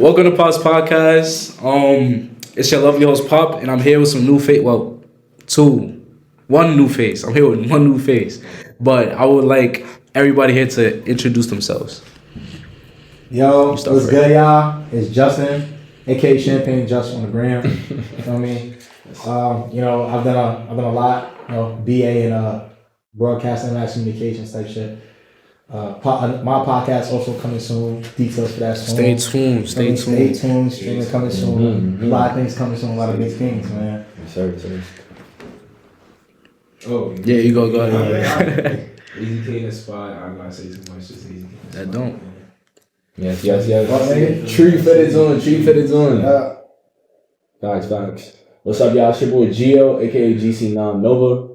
Welcome to Pop's Podcast. It's your lovely host Pop, and I'm here with some new face. Well, one new face. I'm here with one new face, but I would like everybody here to introduce themselves. Yo, what's good, y'all? It's Justin, aka Champagne Justin on the gram. You feel me? I've done a lot. BA in broadcasting and mass communications type shit. My podcast also coming soon. Details for that soon. Stay tuned. Streaming coming soon. A lot of things coming soon. A lot of big things, man. Yes, sir. Oh Yeah, you go ahead. Easy K in the spot. I'm not say too much. Just Easy K. That don't. Yes. Tree fitted on. Facts. What's up, y'all? It's your boy Gio, aka GC Nova.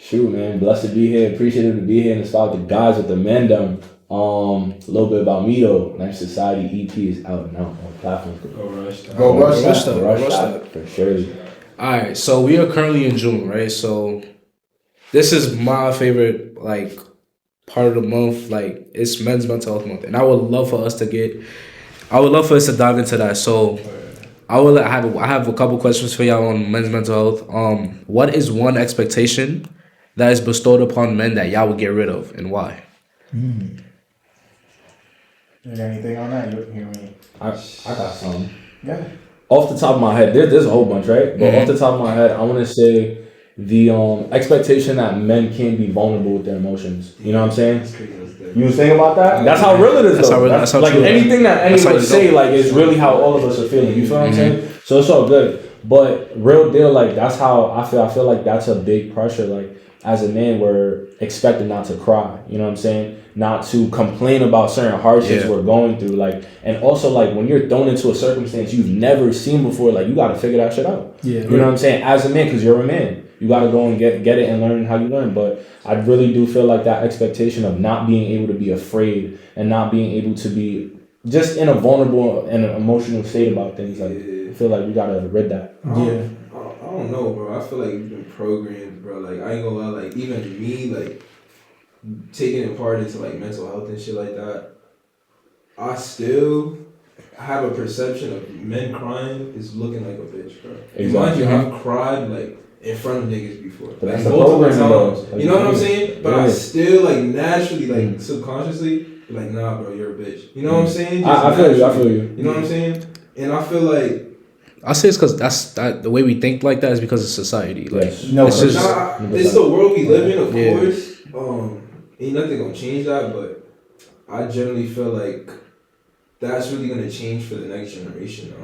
Shoot, man, blessed to be here. Appreciative to be here in the spot with the guys with the Mendum. A little bit about me though. Knife Society EP is out now on platforms. Go rush that. For sure. All right, so we are currently in June, right? So this is my favorite part of the month. Like, it's Men's Mental Health Month, and I would love for us to dive into that. So I have a couple questions for y'all on men's mental health. What is one expectation that is bestowed upon men that y'all would get rid of, and why? You got anything on that? You hear me? I got some. Yeah. Off the top of my head, there's a whole bunch, right? But off the top of my head, I want to say the expectation that men can't be vulnerable with their emotions. You know what I'm saying? You was thinking about that? That's how real it is, though. That's how like true anything that anyone say, like, is really how all of us are feeling. You feel what I'm saying? So it's all good. But real deal, like, that's how I feel. I feel like that's a big pressure. Like, as a man, we're expected not to cry. You know what I'm saying? Not to complain about certain hardships we're going through. Like, and also, like, when you're thrown into a circumstance you've never seen before, like, you got to figure that shit out. Yeah. You know what I'm saying? As a man, because you're a man. You got to go and get it and learn how you learn. But I really do feel like that expectation of not being able to be afraid and not being able to be just in a vulnerable and an emotional state about things. Like, I feel like we got to rid that. I don't know, bro. I feel like you've been programmed, bro. Like, I ain't gonna lie. Like, even me, like, taking it part into, like, mental health and shit like that, I still have a perception of men crying is looking like a bitch, bro. Exactly. Mind you, I've cried, like, in front of niggas before. But like, that's multiple times. Like, you know what I'm saying? But I still, like, naturally, like, subconsciously, be like, nah, bro, you're a bitch. You know what I'm saying? I feel you. You know what I'm saying? And I feel like, I say it's because the way we think like that is because of society. Like, it's the world we live in, of course. Ain't nothing gonna change that, but I generally feel like that's really gonna change for the next generation.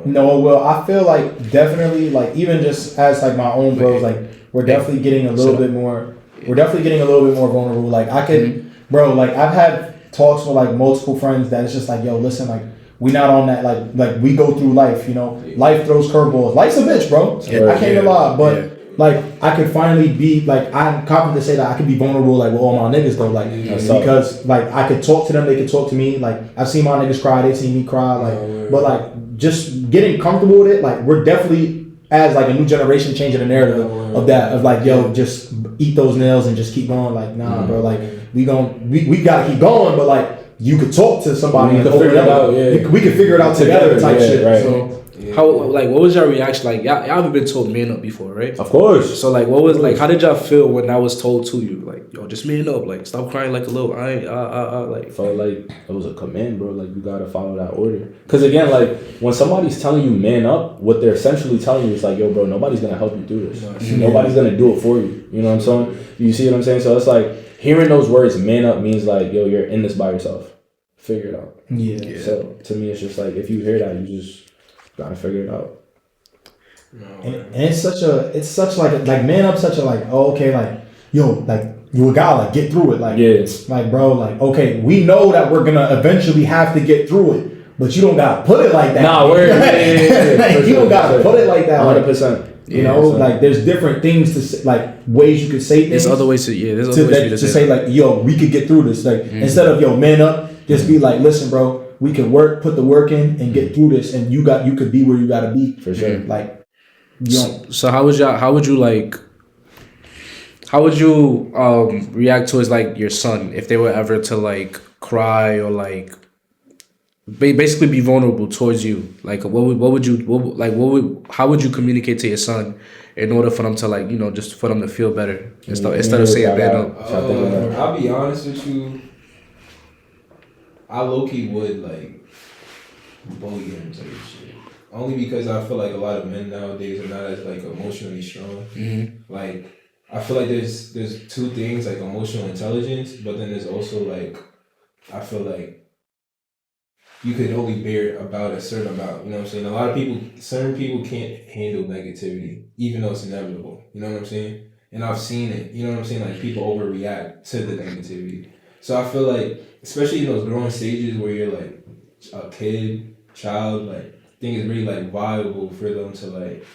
I feel like definitely, like, even just as like my own bros, like, we're definitely getting a little bit more. We're definitely getting a little bit more vulnerable. Like, I could, bro. Like, I've had talks with like multiple friends that it's just like, yo, listen, like, we not on that, like we go through life, you know. Life throws curveballs. Life's a bitch, bro. I can't even lie, but like, I could finally be like, I'm confident to say that I could be vulnerable, like, with all my niggas though, like, because like I could talk to them, they could talk to me. Like, I've seen my niggas cry, they seen me cry, like, but like just getting comfortable with it, like, we're definitely as like a new generation changing the narrative of that, of like, yo, just eat those nails and just keep going. Like, nah, bro, like we gotta keep going, but like, you could talk to somebody and open it up. We could figure it out together type shit. Right. So how, like, what was your reaction? Like, y'all haven't been told man up before, right? Of course. So like, what was like? How did y'all feel when that was told to you? Like, yo, just man up. Like, stop crying like a little. Like, felt like it was a command, bro. Like, you gotta follow that order. Because again, like, when somebody's telling you man up, what they're essentially telling you is like, yo, bro, nobody's gonna help you do this. Nobody's gonna do it for you. You know what I'm saying? You see what I'm saying? So it's like, hearing those words, man up, means like, yo, you're in this by yourself. Figure it out. Yeah. So to me, it's just like, if you hear that, you just gotta figure it out. And it's such like man up, such a like, oh, okay, like, yo, like, you a guy, like, get through it, like, like, bro, like, okay, we know that we're gonna eventually have to get through it, but you don't gotta put it like that. Nah, like, you don't gotta put it like that. 100%. You know, like, there's different things to say, like, ways you could say things. There's other ways to say like, yo, we could get through this. Like, instead of, yo, man up, just be like, listen, bro, we can put the work in and get through this, and you could be where you gotta be. For sure. Like, so how would you react towards like your son if they were ever to like cry or like basically be vulnerable towards you? Like, how would you communicate to your son in order for them to like, just for them to feel better instead of saying bad no? I'll be honest with you. I low-key would like bully him type of shit. Only because I feel like a lot of men nowadays are not as like emotionally strong. Mm-hmm. Like I feel like there's two things, like emotional intelligence, but then there's also like I feel like you could only bear about a certain amount. You know what I'm saying? A lot of certain people can't handle negativity, even though it's inevitable. You know what I'm saying? And I've seen it. You know what I'm saying? Like people overreact to the negativity. So I feel like, especially in those growing stages where you're like a kid, child, like I think it's really like viable for them to like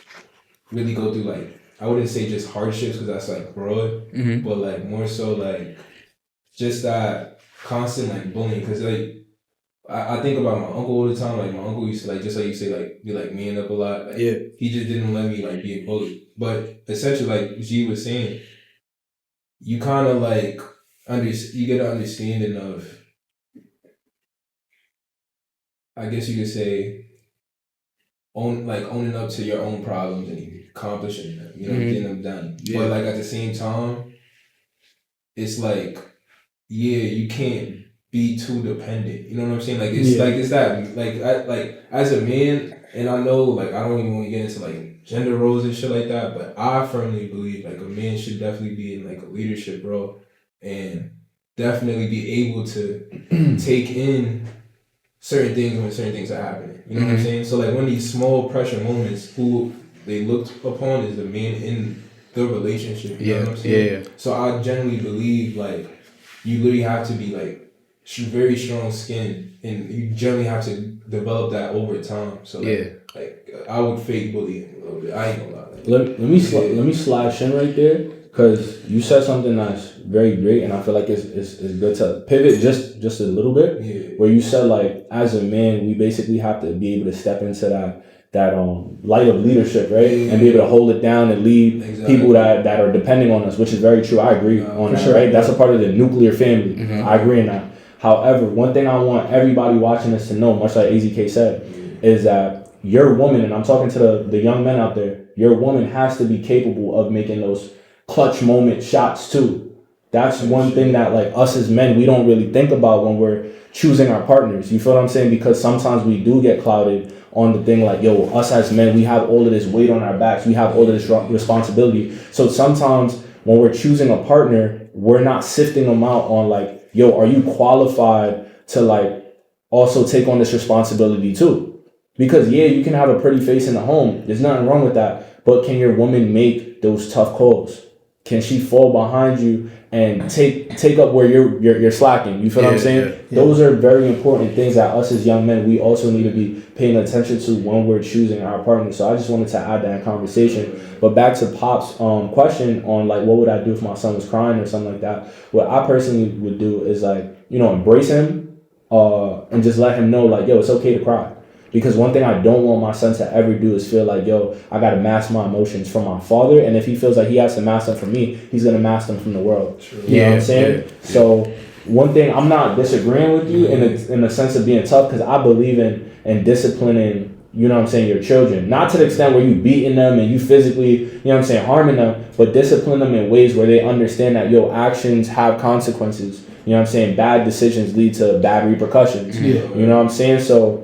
really go through like, I wouldn't say just hardships because that's like broad, but like more so like just that constant like bullying. Because like I think about my uncle all the time. Like my uncle used to like, just like you say, like be like man up a lot. Like, Yeah. He just didn't let me like be a bully. But essentially, like G was saying, you kind of like you get an understanding of, I guess you could say, owning up to your own problems and accomplishing them, getting them done. Yeah. But like at the same time, it's like, yeah, you can't be too dependent. You know what I'm saying? Like it's that like as a man, and I know like I don't even want to get into like gender roles and shit like that, but I firmly believe like a man should definitely be in like a leadership role and definitely be able to take in certain things when certain things are happening. You know what I'm saying? So like when these small pressure moments, who they looked upon is the man in the relationship. You know what I'm saying? Yeah. So I generally believe like you literally have to be like very strong skin, and you generally have to develop that over time. So like I would fake bully him a little bit. I ain't gonna lie. Let me slash in right there, because you said something that's very great, and I feel like it's good to pivot just a little bit. Yeah. Where you said like as a man, we basically have to be able to step into that light of leadership, right? Yeah. And be able to hold it down and lead people that are depending on us, which is very true. I agree on that, right? That's a part of the nuclear family. Mm-hmm. I agree on that. However, one thing I want everybody watching this to know, much like AZK said, is that your woman, and I'm talking to the young men out there, your woman has to be capable of making those clutch moment shots too. That's one thing that like us as men, we don't really think about when we're choosing our partners. You feel what I'm saying? Because sometimes we do get clouded on the thing like, yo, us as men, we have all of this weight on our backs. We have all of this responsibility. So sometimes when we're choosing a partner, we're not sifting them out on like, yo, are you qualified to like also take on this responsibility too? Because yeah, you can have a pretty face in the home. There's nothing wrong with that. But can your woman make those tough calls? Can she fall behind you and take up where you're slacking? You feel what I'm saying? Yeah. Those are very important things that us as young men, we also need to be paying attention to when we're choosing our partner. So I just wanted to add that conversation. But back to Pop's question on like, what would I do if my son was crying or something like that? What I personally would do is like, embrace him and just let him know like, yo, it's okay to cry. Because one thing I don't want my son to ever do is feel like, yo, I got to mask my emotions from my father. And if he feels like he has to mask them from me, he's going to mask them from the world. True. You know what I'm saying? Yeah. So one thing, I'm not disagreeing with you in the sense of being tough, because I believe in disciplining, your children. Not to the extent where you beating them and you physically, harming them, but discipline them in ways where they understand that, yo, actions have consequences. Bad decisions lead to bad repercussions. Yeah. You know what I'm saying? So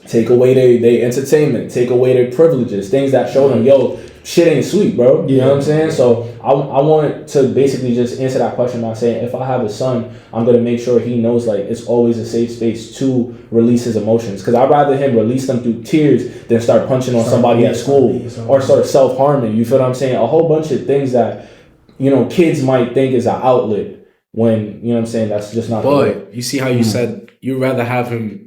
take away their entertainment, take away their privileges, things that show them, yo, shit ain't sweet, bro. You know what I'm saying? So I want to basically just answer that question by saying, if I have a son, I'm going to make sure he knows like it's always a safe space to release his emotions. Because I'd rather him release them through tears than start punching on somebody at school or start self-harming. You feel what I'm saying? A whole bunch of things that, kids might think is an outlet when, that's just not. But you see how you said you'd rather have him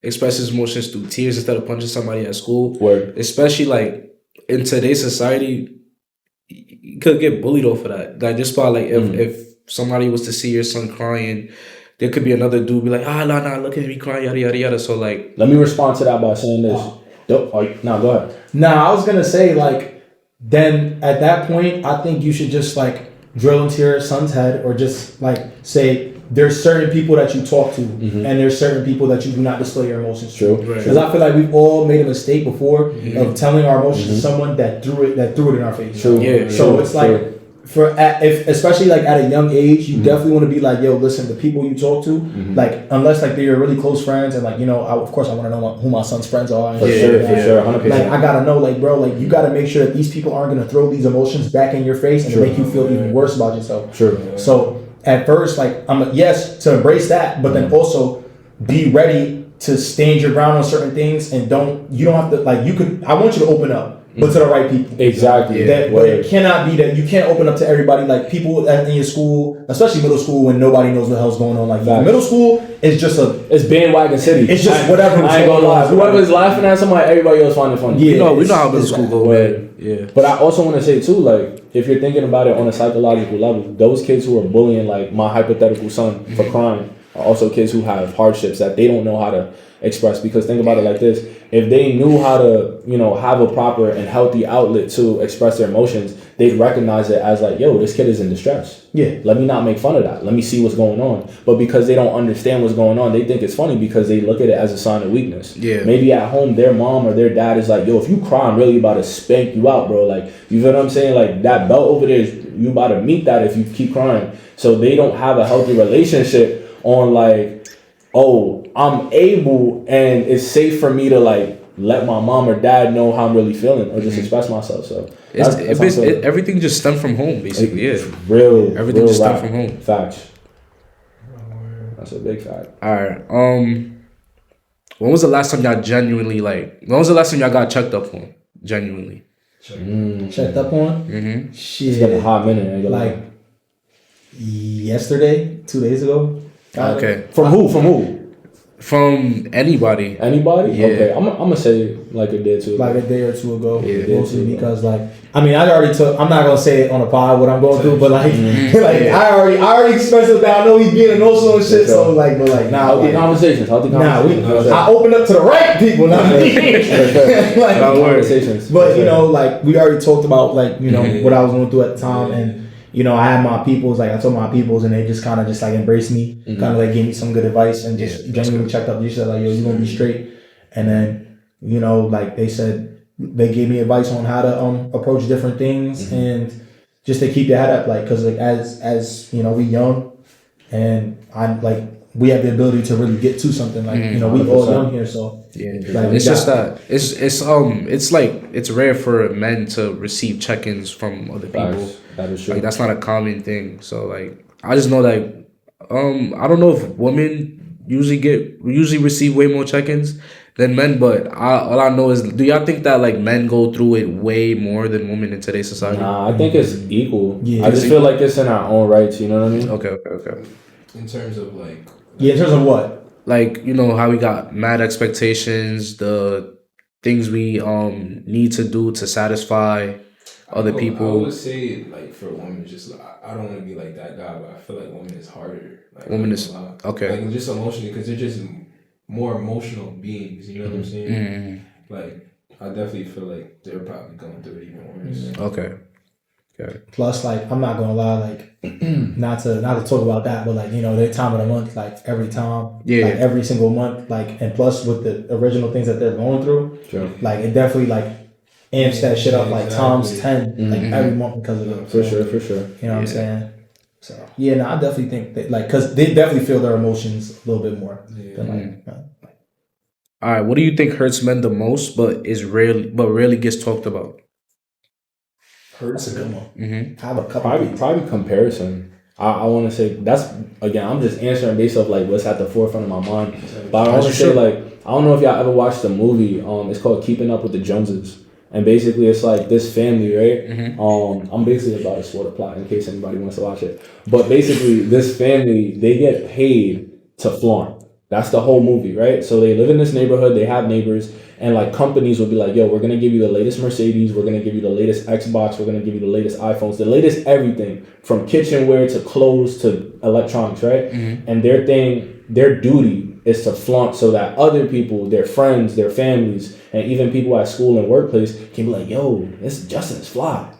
express his emotions through tears instead of punching somebody at school. Word. Especially like in today's society, you could get bullied off of that. Like just by like if somebody was to see your son crying, there could be another dude be like, nah, look at me crying, yada yada yada. So like, let me respond to that by saying this. Go ahead. Nah, I was gonna say like, then at that point, I think you should just like drill into your son's head, or just like say, there's certain people that you talk to, Mhm. and there's certain people that you do not display your emotions to. True. Right. Because I feel like we've all made a mistake before of telling our emotions to Mhm. someone that threw it in our face. True. Yeah. So True. it's like, if especially like at a young age, you definitely want to be like, yo, listen, the people you talk to, like unless like they're your really close friends, and like of course I want to know who my son's friends are. And For shit sure, like for that. sure, 100%. Like I gotta know, like bro, like you gotta make sure that these people aren't gonna throw these emotions back in your face and True. make you feel even worse about yourself. True. So at first, like yes to embrace that, but then also be ready to stand your ground on certain things, and you don't have to like I want you to open up. But to the right people. Exactly. But it cannot be that you can't open up to everybody. Like people in your school, especially middle school, when nobody knows what the hell's going on. Like middle school is just It's bandwagon city. It's just whatever. I ain't gonna lie. Whoever's laughing at somebody, everybody else find it funny. Yeah, we know how middle school go, man. Yeah. But I also want to say too, like, if you're thinking about it on a psychological level, those kids who are bullying, like my hypothetical son for crying, are also kids who have hardships that they don't know how to express. Because think about it like this: if they knew how to, have a proper and healthy outlet to express their emotions, they'd recognize it as like, yo, this kid is in distress. Yeah. Let me not make fun of that. Let me see what's going on. But because they don't understand what's going on, they think it's funny because they look at it as a sign of weakness. Yeah. Maybe at home, their mom or their dad is like, yo, if you cry, I'm really about to spank you out, bro. Like, you feel what I'm saying? Like, that belt over there, you about to meet that if you keep crying. So they don't have a healthy relationship on like, oh, I'm able and it's safe for me to like let my mom or dad know how I'm really feeling or just express myself. So everything just stemmed from home, basically. Real. Everything real just stemmed rap. from home. Facts. That's a big fact. All right. When was the last time y'all genuinely when was the last time y'all got checked up on? Genuinely. Checked up on. Mm-hmm. Shit. It's been a hot minute. ain't gonna Like lie. yesterday, 2 days ago. Okay. From who? From anybody. Anybody? Yeah. Okay. I'm gonna say like a day or two. Like a day or two ago, Yeah. mostly because I'm not gonna say it on the pod what I'm going through, but I already expressed it that I know he's being emotional and shit. So healthy conversations. I opened up to the right people, not me. Conversations. But we already talked about what I was going through at the time, and I had my peoples, I told my peoples, and they just kind of just embraced me, kind of gave me some good advice, and just genuinely checked up. You said yo, you gonna be straight, and then they said they gave me advice on how to approach different things and just to keep your head up, because as we young, and we have the ability to really get to something, we all young here, so. Yeah, it's just that it's rare for men to receive check-ins from other people. That is true. That's not a common thing. So I just know I don't know if women usually receive way more check-ins than men, but all I know is, do y'all think that men go through it way more than women in today's society? Nah, I think it's equal. Yeah. I just feel like it's in our own rights. You know what I mean? Okay. In terms of In terms of what? How we got mad expectations, the things we need to do to satisfy other people. I would say for women, just I don't want to be like that guy, but I feel like women is harder. Women is okay. Just emotionally, because they're just more emotional beings. You know what I'm saying? I definitely feel like they're probably going through it even worse. Okay. Plus, I'm not gonna lie, not to talk about that, but their time of the month, every time, every single month, and plus with the original things that they're going through, Sure. It definitely amps that shit up times 10 every month because of it. For sure. You know what I'm saying? So I definitely think that because they definitely feel their emotions a little bit more. Than, all right, what do you think hurts men the most, but rarely gets talked about? That's a good one. Mm-hmm. I have a couple. Probably comparison. I want to say that's, again, I'm just answering based off what's at the forefront of my mind. But I want to say I don't know if y'all ever watched the movie. It's called Keeping Up with the Joneses, and basically it's this family, right? Mm-hmm. I'm basically about to spoil the plot in case anybody wants to watch it. But basically, this family, they get paid to flaunt. That's the whole movie, right? So they live in this neighborhood, they have neighbors, and companies will be like, yo, we're gonna give you the latest Mercedes, we're gonna give you the latest Xbox, we're gonna give you the latest iPhones, the latest everything, from kitchenware to clothes to electronics, right? Mm-hmm. And their duty is to flaunt so that other people, their friends, their families, and even people at school and workplace can be like, yo, this Justin's fly.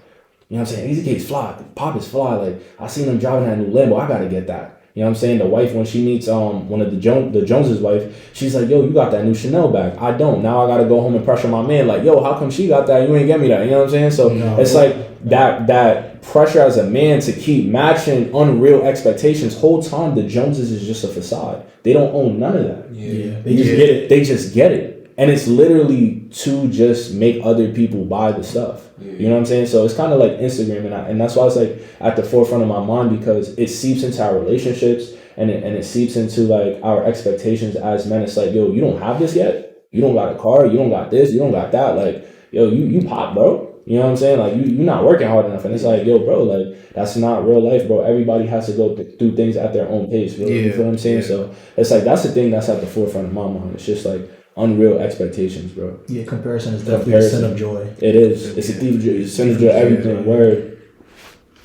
You know what I'm saying? EZK's fly, Pop is fly. I seen him driving that new Lambo, I gotta get that. You know what I'm saying? The wife, when she meets one of the Joneses' wife, she's like, yo, you got that new Chanel bag. I don't. Now I gotta go home and pressure my man. Like, yo, how come she got that? You ain't get me that. You know what I'm saying? So it's like that pressure as a man to keep matching unreal expectations. Whole time the Joneses is just a facade. They don't own none of that. Yeah. They just get it. They just get it. And it's literally to just make other people buy the stuff. You know what I'm saying? So it's kind of like Instagram, and that's why it's like at the forefront of my mind, because it seeps into our relationships and it seeps into like our expectations as men. It's like, yo, you don't have this yet. You don't got a car. You don't got this. You don't got that. Like, yo, you pop, bro. You know what I'm saying? Like, you're not working hard enough. And it's like, yo, bro, like, that's not real life, bro. Everybody has to go through things at their own pace. Bro. You feel what I'm saying? So it's like, that's the thing that's at the forefront of my mind. It's just like unreal expectations, bro. Yeah, comparison is definitely a sin of joy. It is. It's a thief of joy. It's a sin of joy. Everything. Word.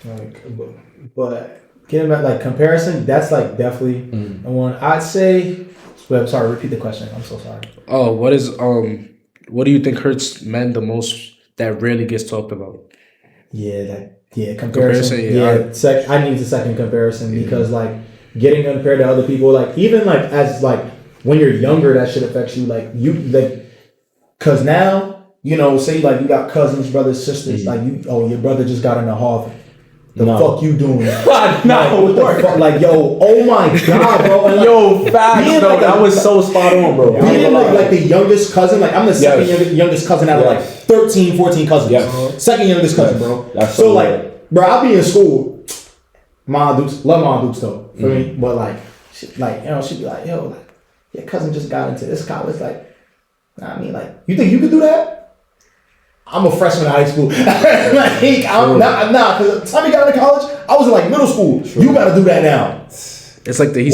Like, but getting back, like, comparison, that's like definitely one. I'd say. Wait, I'm sorry. Repeat the question. I'm so sorry. Oh, what do you think hurts men the most that rarely gets talked about? Comparison. I need the second comparison because like getting compared to other people, like even like as like when you're younger, that shit affects you. Like you like, cause now you know, say like you got cousins, brothers, sisters. Like your brother just got into Harvard. The fuck you doing? What the fuck? Like, yo, oh my god, bro. And yo, facts, bro. Like that was so spot on, bro. Being like the youngest cousin, like I'm the second youngest cousin out of like 13, 14 cousins. Yes. Second youngest cousin, bro. That's so like, bro, I'll be in school. Mom Dukes, love Mom Dukes though. For me, but like, she'd be like, yo, like, your cousin just got into this college. Like, I mean, like, you think you could do that? I'm a freshman in high school. Like, I'm not, because the time he got into college, I was in like middle school. True. You got to do that now. It's like he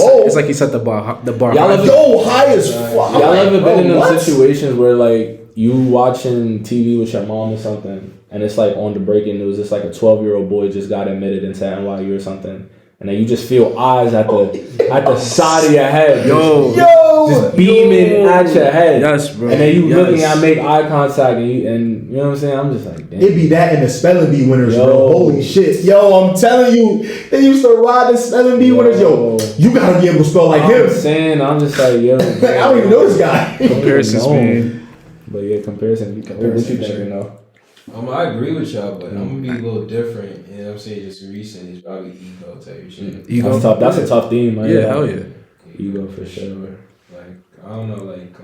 set the bar. Y'all high as fuck. Y'all ever been in those situations where like you watching TV with your mom or something, and it's like on the breaking news, it's like a 12-year-old boy just got admitted into NYU or something, and then you just feel eyes at the side of your head, just beaming at your head. Yes, bro. And then you looking at, make eye contact, and you know what I'm saying? I'm just like, damn. It be that and the spelling bee winners, bro. Holy shit. Yo, I'm telling you, they used to ride the spelling bee winners. Yo, you gotta be able to spell like him. I'm just like, yo. Like, I don't even know this guy. Comparisons, man. But yeah, comparison. What you think, you know? I agree with y'all, but I'm gonna be a little different. You know what I'm saying? Just recent is probably ego type shit. Ego. That's tough. That's a tough theme, man. Yeah, hell yeah. Ego for sure. Like, I don't know, like,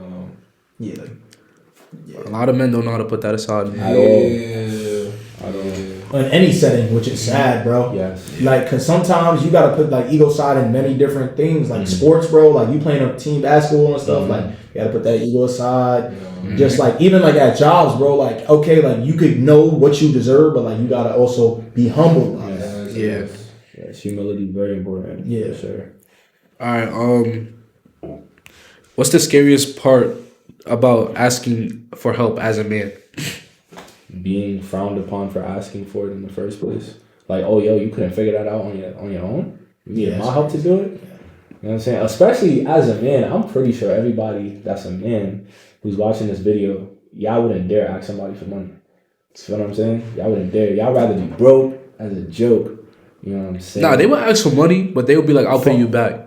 a lot of men don't know how to put that aside. At all. I don't. In any setting, which is sad, bro. Yes. Like, cause sometimes you gotta put like ego side in many different things, like sports, bro. Like you playing a team basketball and stuff. Like you gotta put that ego aside. Just like even like at jobs, bro. Like okay, like you could know what you deserve, but like you gotta also be humble. Yes. Humility very important. Yeah, for sure. All right. What's the scariest part about asking for help as a man? Being frowned upon for asking for it in the first place. Like, oh, yo, you couldn't figure that out on your own? You needed my help to do it? You know what I'm saying? Especially as a man, I'm pretty sure everybody that's a man who's watching this video, y'all wouldn't dare ask somebody for money. You know what I'm saying? Y'all wouldn't dare. Y'all rather be broke as a joke. You know what I'm saying? Nah, they would ask for money, but they would be like, I'll pay you back.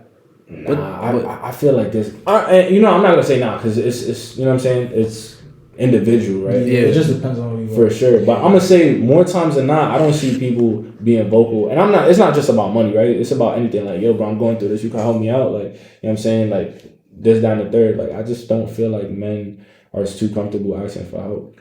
I feel like this. I'm not gonna say nah, because it's you know what I'm saying. It's individual, right? Yeah, it just depends on who you for sure. But I'm gonna say more times than not, I don't see people being vocal, and I'm not. It's not just about money, right? It's about anything. Like, yo, bro, I'm going through this. You can help me out. Like, you know what I'm saying? Like this, down the third. Like, I just don't feel like men are too comfortable asking for help.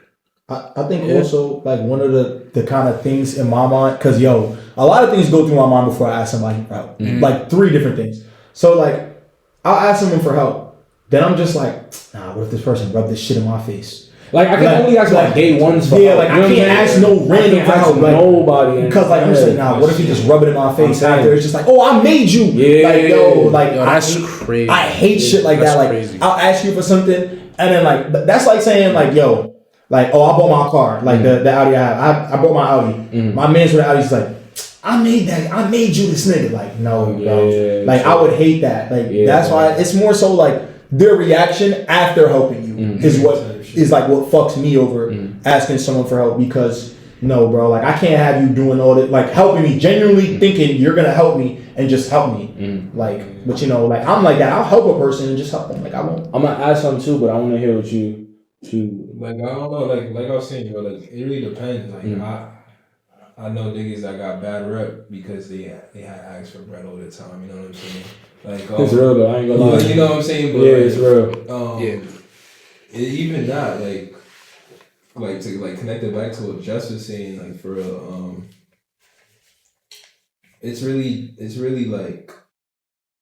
I think also like one of the kind of things in my mind, because yo, a lot of things go through my mind before I ask somebody for help. Like 3 different things. So like, I'll ask someone for help. Then I'm just like, nah, what if this person rubbed this shit in my face? Like I can only ask like day ones for help. Like I can't ask no random for help. Like, nobody. Because like I'm just like, nah, what if you just rub it in my face after? It's just like, oh, I made you. Yeah. Like yo, that's crazy. I hate shit like that. Like crazy. I'll ask you for something, and then like that's like saying like, yo, like, oh, I bought my car, like the Audi I have. I bought my Audi. My man's with the Audi's like, I made you this nigga. Like, no, bro. Like, I would hate that. Like, that's why it's more so like their reaction after helping you is what is like what fucks me over asking someone for help, because no, bro, like I can't have you doing all that, like helping me, genuinely thinking you're gonna help me and just help me. Like, but you know, like I'm like that. I'll help a person and just help them. Like I won't. I'm gonna add something too, but I want to hear what you. Like I don't know, like I was saying, bro, like it really depends. Like I know niggas that got bad rep because they had asked for bread all the time. You know what I'm saying? Like It's real though. I ain't gonna lie. You know what I'm saying? But Yeah, like, it's real. Even that, like to like connect it back to what Jess was saying, like for real, it's really like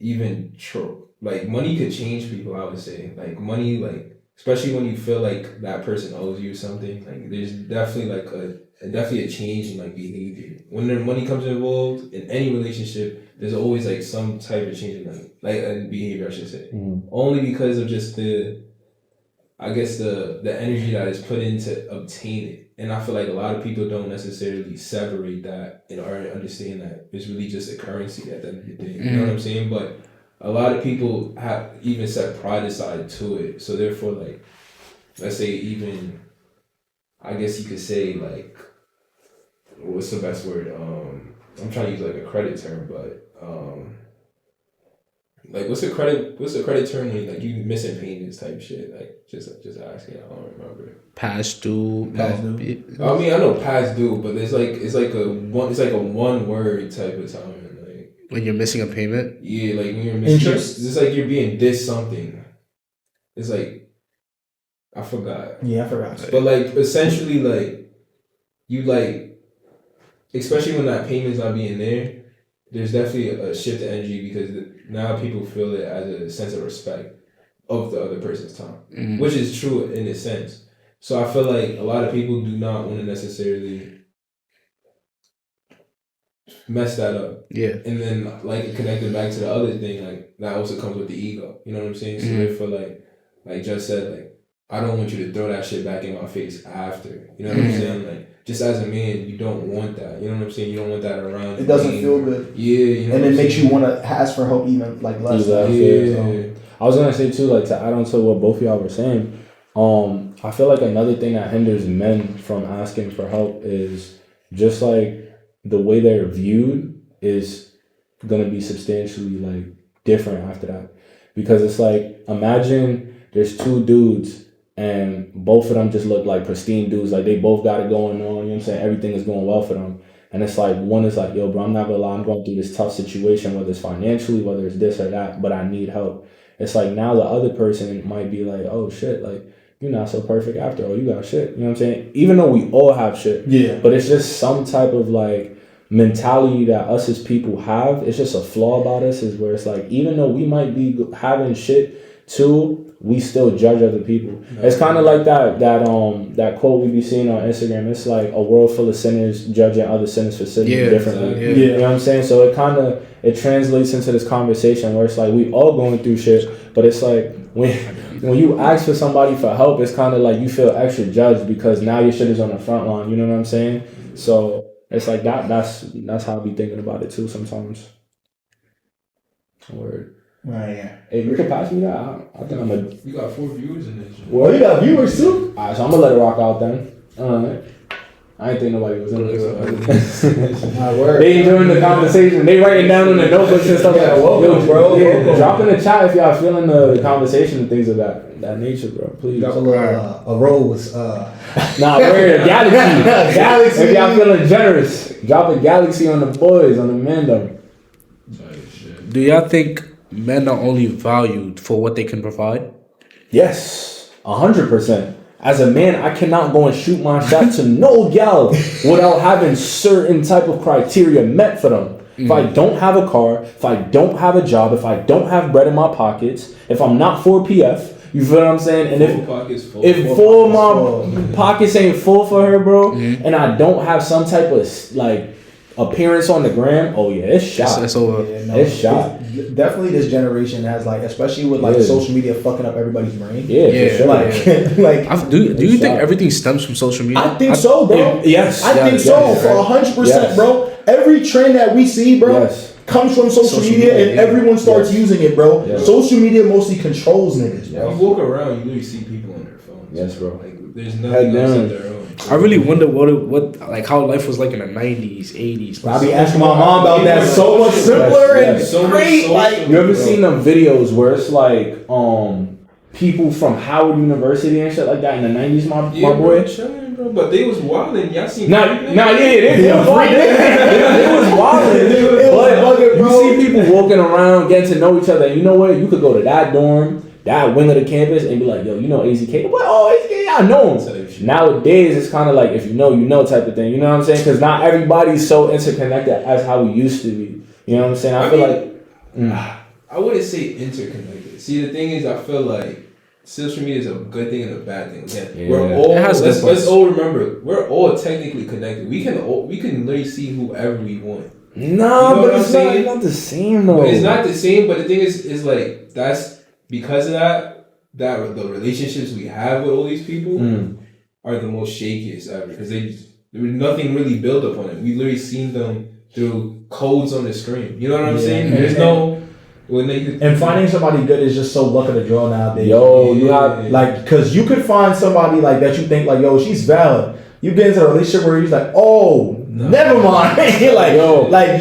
even true. Like money could change people. I would say like money, like especially when you feel like that person owes you something. Like there's definitely like a change in like behavior when the money comes involved in any relationship. There's always like some type of change in like in behavior, I should say. Only because of just the energy that is put into obtain it. And I feel like a lot of people don't necessarily separate that and understand that it's really just a currency at the end of the day. You know what I'm saying? But a lot of people have even set pride aside to it. So therefore, like, let's say even, I guess you could say like, what's the best word? I'm trying to use like a credit term, but like what's the credit term when like you missing payments type shit? Like just asking, I don't remember. Past due. Past due. I mean I know past due, but it's like a one word type of time. Like When you're missing a payment? Yeah, like when you're missing interest. It's like you're being dissed something. It's like I forgot. Yeah, I forgot. But like essentially like you like especially when that payment's not being there, there's definitely a shift of energy because now people feel it as a sense of respect of the other person's time, which is true in a sense. So I feel like a lot of people do not want to necessarily mess that up. Yeah. And then like connected back to the other thing, like that also comes with the ego. You know what I'm saying? So therefore like just said, like, I don't want you to throw that shit back in my face after. You know what I'm saying? Like just as a man, you don't want that. You know what I'm saying? You don't want that around. It doesn't feel good. Yeah, you know. And it makes you want to ask for help even like less. Exactly. So. I was gonna say too, like to add on to what both of y'all were saying, I feel like another thing that hinders men from asking for help is just like the way they're viewed is gonna be substantially like different after that. Because it's like, imagine there's two dudes and both of them just look like pristine dudes, like they both got it going on, you know what I'm saying? Everything is going well for them. And it's like, one is like, yo, bro, I'm not gonna lie, I'm going through this tough situation, whether it's financially, whether it's this or that, but I need help. It's like now the other person might be like, oh shit, like, you're not so perfect after all, you got shit, you know what I'm saying? Even though we all have shit. Yeah. But it's just some type of like mentality that us as people have. It's just a flaw about us, is where it's like, even though we might be having shit too, we still judge other people. No, it's kind of like that quote we be seeing on Instagram. It's like a world full of sinners judging other sinners for sinning differently. Yeah. You know what I'm saying? So it translates into this conversation where it's like we all going through shit, but it's like when you ask for somebody for help, it's kind of like you feel extra judged because now your shit is on the front line. You know what I'm saying? So it's like that's how I be thinking about it too sometimes. Word. Right, yeah. Hey, you can pass me that. I think I'm a. You got 4 viewers in this. Well, you got viewers too. Alright, so I'm gonna let it rock out then. I didn't think nobody was in this. They enjoying the conversation. They writing down on the notebooks and stuff. Yeah, welcome, bro. Yeah, drop in the chat if y'all feeling the conversation and things of that nature, bro. Please. Drop a little a rose. Nah, we're a galaxy. Galaxy. If y'all feeling generous, drop a galaxy on the boys, on the Mando. Do y'all think men are only valued for what they can provide? Yes, 100%. As a man, I cannot go and shoot my shot to no gal without having certain type of criteria met for them. If I don't have a car, if I don't have a job, if I don't have bread in my pockets, if I'm not 4PF, you feel what I'm saying? And if full my pockets ain't full for her, bro, and I don't have some type of like appearance on the gram, oh yeah, it's shot. It's over. Yeah, no, it's shot. Definitely, this generation has like, especially with like social media fucking up everybody's brain. Yeah, for sure. Like, Do you think everything stems from social media? I think so, bro. Yes, I think so for 100%, bro. Every trend that we see, bro, comes from social media, and everyone starts using it, bro. Yes. Social media mostly controls niggas, bro. You walk around, you literally see people on their phones. Yes, bro. Like, there's nothing else of their own. I really wonder what like how life was like in the 90s, 80s. I be asking my mom about that. So much simpler and so great. Like, you ever seen them videos where it's like people from Howard University and shit like that in the 90s, my boy? Bro, but they was wildin'. Y'all seen They was wildin'. But you see people walking around, getting to know each other. And you know what? You could go to that dorm, that wing of the campus, and be like, yo, you know AZK? What? Oh, AZK, I know him. Nowadays, it's kind of like, if you know type of thing. You know what I'm saying? Because not everybody's so interconnected as how we used to be. You know what I'm saying? I feel like... I wouldn't say interconnected. See, the thing is, I feel like social media is a good thing and a bad thing. Again, we're all let's all remember, we're all technically connected. We can literally see whoever we want. No, but it's not the same though. But it's not the same. But the thing is like that's because of that the relationships we have with all these people are the most shakiest ever because there was nothing really built up on it. We literally seen them through codes on the screen. You know what I'm saying? There's no. And finding somebody good is just so luck of the draw nowadays. Yo, you have like, cause you could find somebody like that you think like, yo, she's valid. You get into a relationship where he's like, oh, never mind.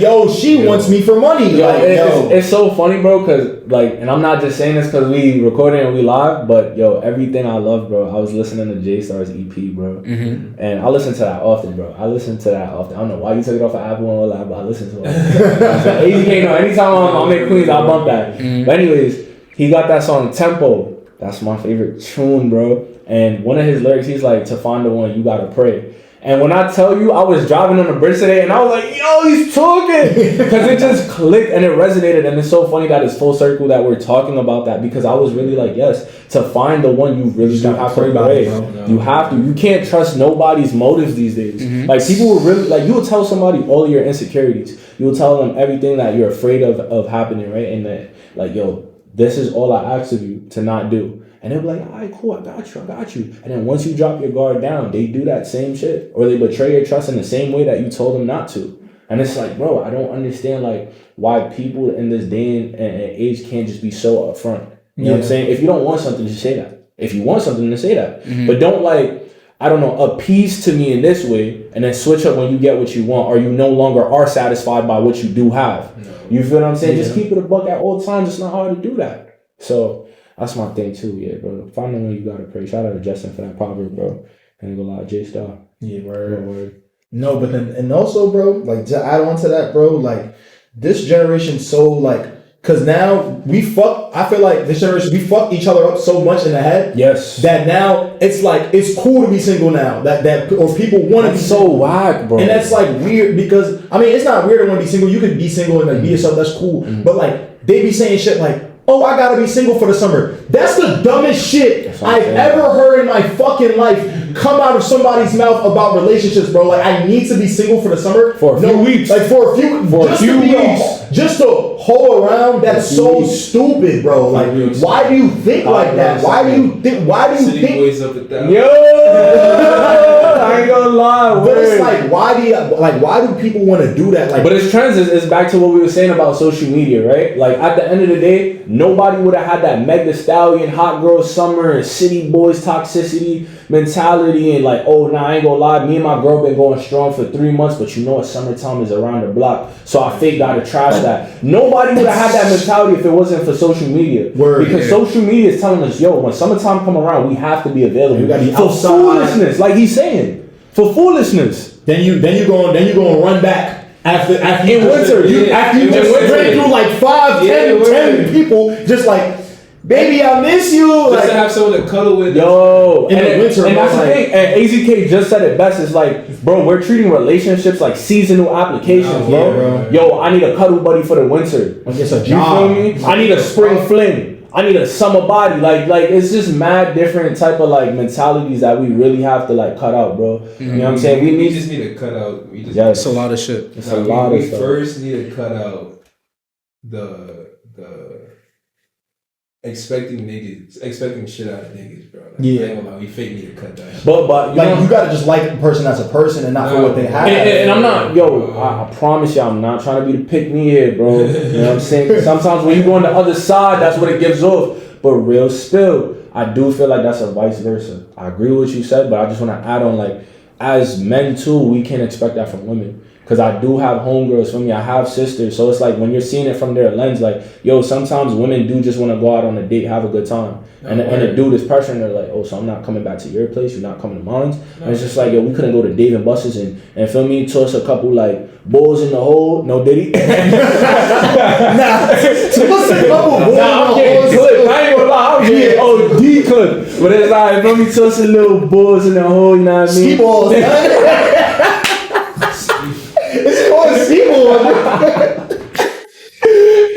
yo, she wants me for money. It's so funny, bro, cause like, and I'm not just saying this cause we recording and we live, but yo, everything I love, bro. I was listening to J Star's EP, bro, and I listen to that often, bro. I don't know why you took it off of Apple and all that, but I listen to it. AZK, no, anytime I'm in Queens, I bump that. But anyways, he got that song Tempo. That's my favorite tune, bro. And one of his lyrics, he's like, to find the one, you gotta pray. And when I tell you, I was driving on the bridge today and I was like, yo, he's talking. Because it just clicked and it resonated. And it's so funny that it's full circle that we're talking about that because I was really like, yes, to find the one, you really do have to pray. You have to. You can't trust nobody's motives these days. Like people will really, like you will tell somebody all of your insecurities. You will tell them everything that you're afraid of happening, right? And that like, yo, this is all I ask of you to not do. And they'll be like, all right, cool, I got you. And then once you drop your guard down, they do that same shit. Or they betray your trust in the same way that you told them not to. And it's like, bro, I don't understand like why people in this day and age can't just be so upfront. You know what I'm saying? If you don't want something, just say that. If you want something, then say that. But don't like, I don't know, appease to me in this way and then switch up when you get what you want or you no longer are satisfied by what you do have. You feel what I'm saying? Just keep it a buck at all times. It's not hard to do that. So... that's my thing too, bro. Find the one you gotta pray. Shout out to Justin for that proverb, bro. And go lie, J Star. Yeah, word. No, but then and also, bro, like to add on to that, bro, like this generation so like, cause now I feel like this generation we fuck each other up so much in the head. Yes. That now it's like it's cool to be single now. That or people want to be so single. whack, bro. And that's like weird because I mean it's not weird to want to be single. You could be single and like be yourself. That's cool. But like they be saying shit like, oh, I gotta be single for the summer. That's the dumbest shit I've ever heard in my fucking life come out of somebody's mouth about relationships, bro. Like, I need to be single for the summer. For a few weeks. Like, for a few weeks. Just to hold around, that's so stupid, bro. Like, why do you think like that? Why do you think? Boys up at that. Yo! I ain't gonna lie. But it's like, why do people want to do that? Like, but it's trends. It's back to what we were saying about social media, right? Like, at the end of the day, nobody would have had that Meg Thee Stallion, hot girl summer, and city boys toxicity mentality, and like, oh, nah, I ain't gonna lie, me and my girl been going strong for 3 months, but you know what, summertime is around the block, so I fake gotta trash that. Nobody would have had that mentality if it wasn't for social media. Because social media is telling us, yo, when summertime come around, we have to be available for foolishness, like he's saying, for foolishness. Then you gonna run back. After in winter, after you just ran through like 10 people, just like, baby, I miss you. Just like, to have someone to cuddle with. Yo, in the winter. And that's the thing. And AZK just said it best. It's like, bro, we're treating relationships like seasonal applications, bro. Yo, I need a cuddle buddy for the winter. It's a job. You feel me? I need a spring fling. I need a summer body. Like it's just mad different type of like mentalities that we really have to like cut out, bro. You know what I'm saying? We just need to cut out. It's a lot of shit. It's a lot of stuff. We first need to cut out the expecting shit out of niggas, bro. Like, we fake need to cut that. But you gotta just like a person as a person and not for what they have. And I'm not, I promise you, I'm not trying to be the pick me here, bro. You know what I'm saying? Sometimes when you go on the other side, that's what it gives off. But real spill, I do feel like that's a vice versa. I agree with what you said, but I just want to add on like, as men too, we can't expect that from women. Cause I do have homegirls for me. I have sisters, so it's like when you're seeing it from their lens, like, yo, sometimes women do just want to go out on a date, have a good time, and the dude is pressuring her like, oh, so I'm not coming back to your place, you're not coming to mine. And it's just like, yo, we couldn't go to Dave and Buster's and feel me, toss a couple like balls in the hole, no Diddy. Toss a couple balls. Nah, I'm getting clipped. I ain't gonna lie, I'm getting OD clipped. But it's like, feel me, toss a little balls in the hole, you know what I mean? Ski balls. It's called ski balls.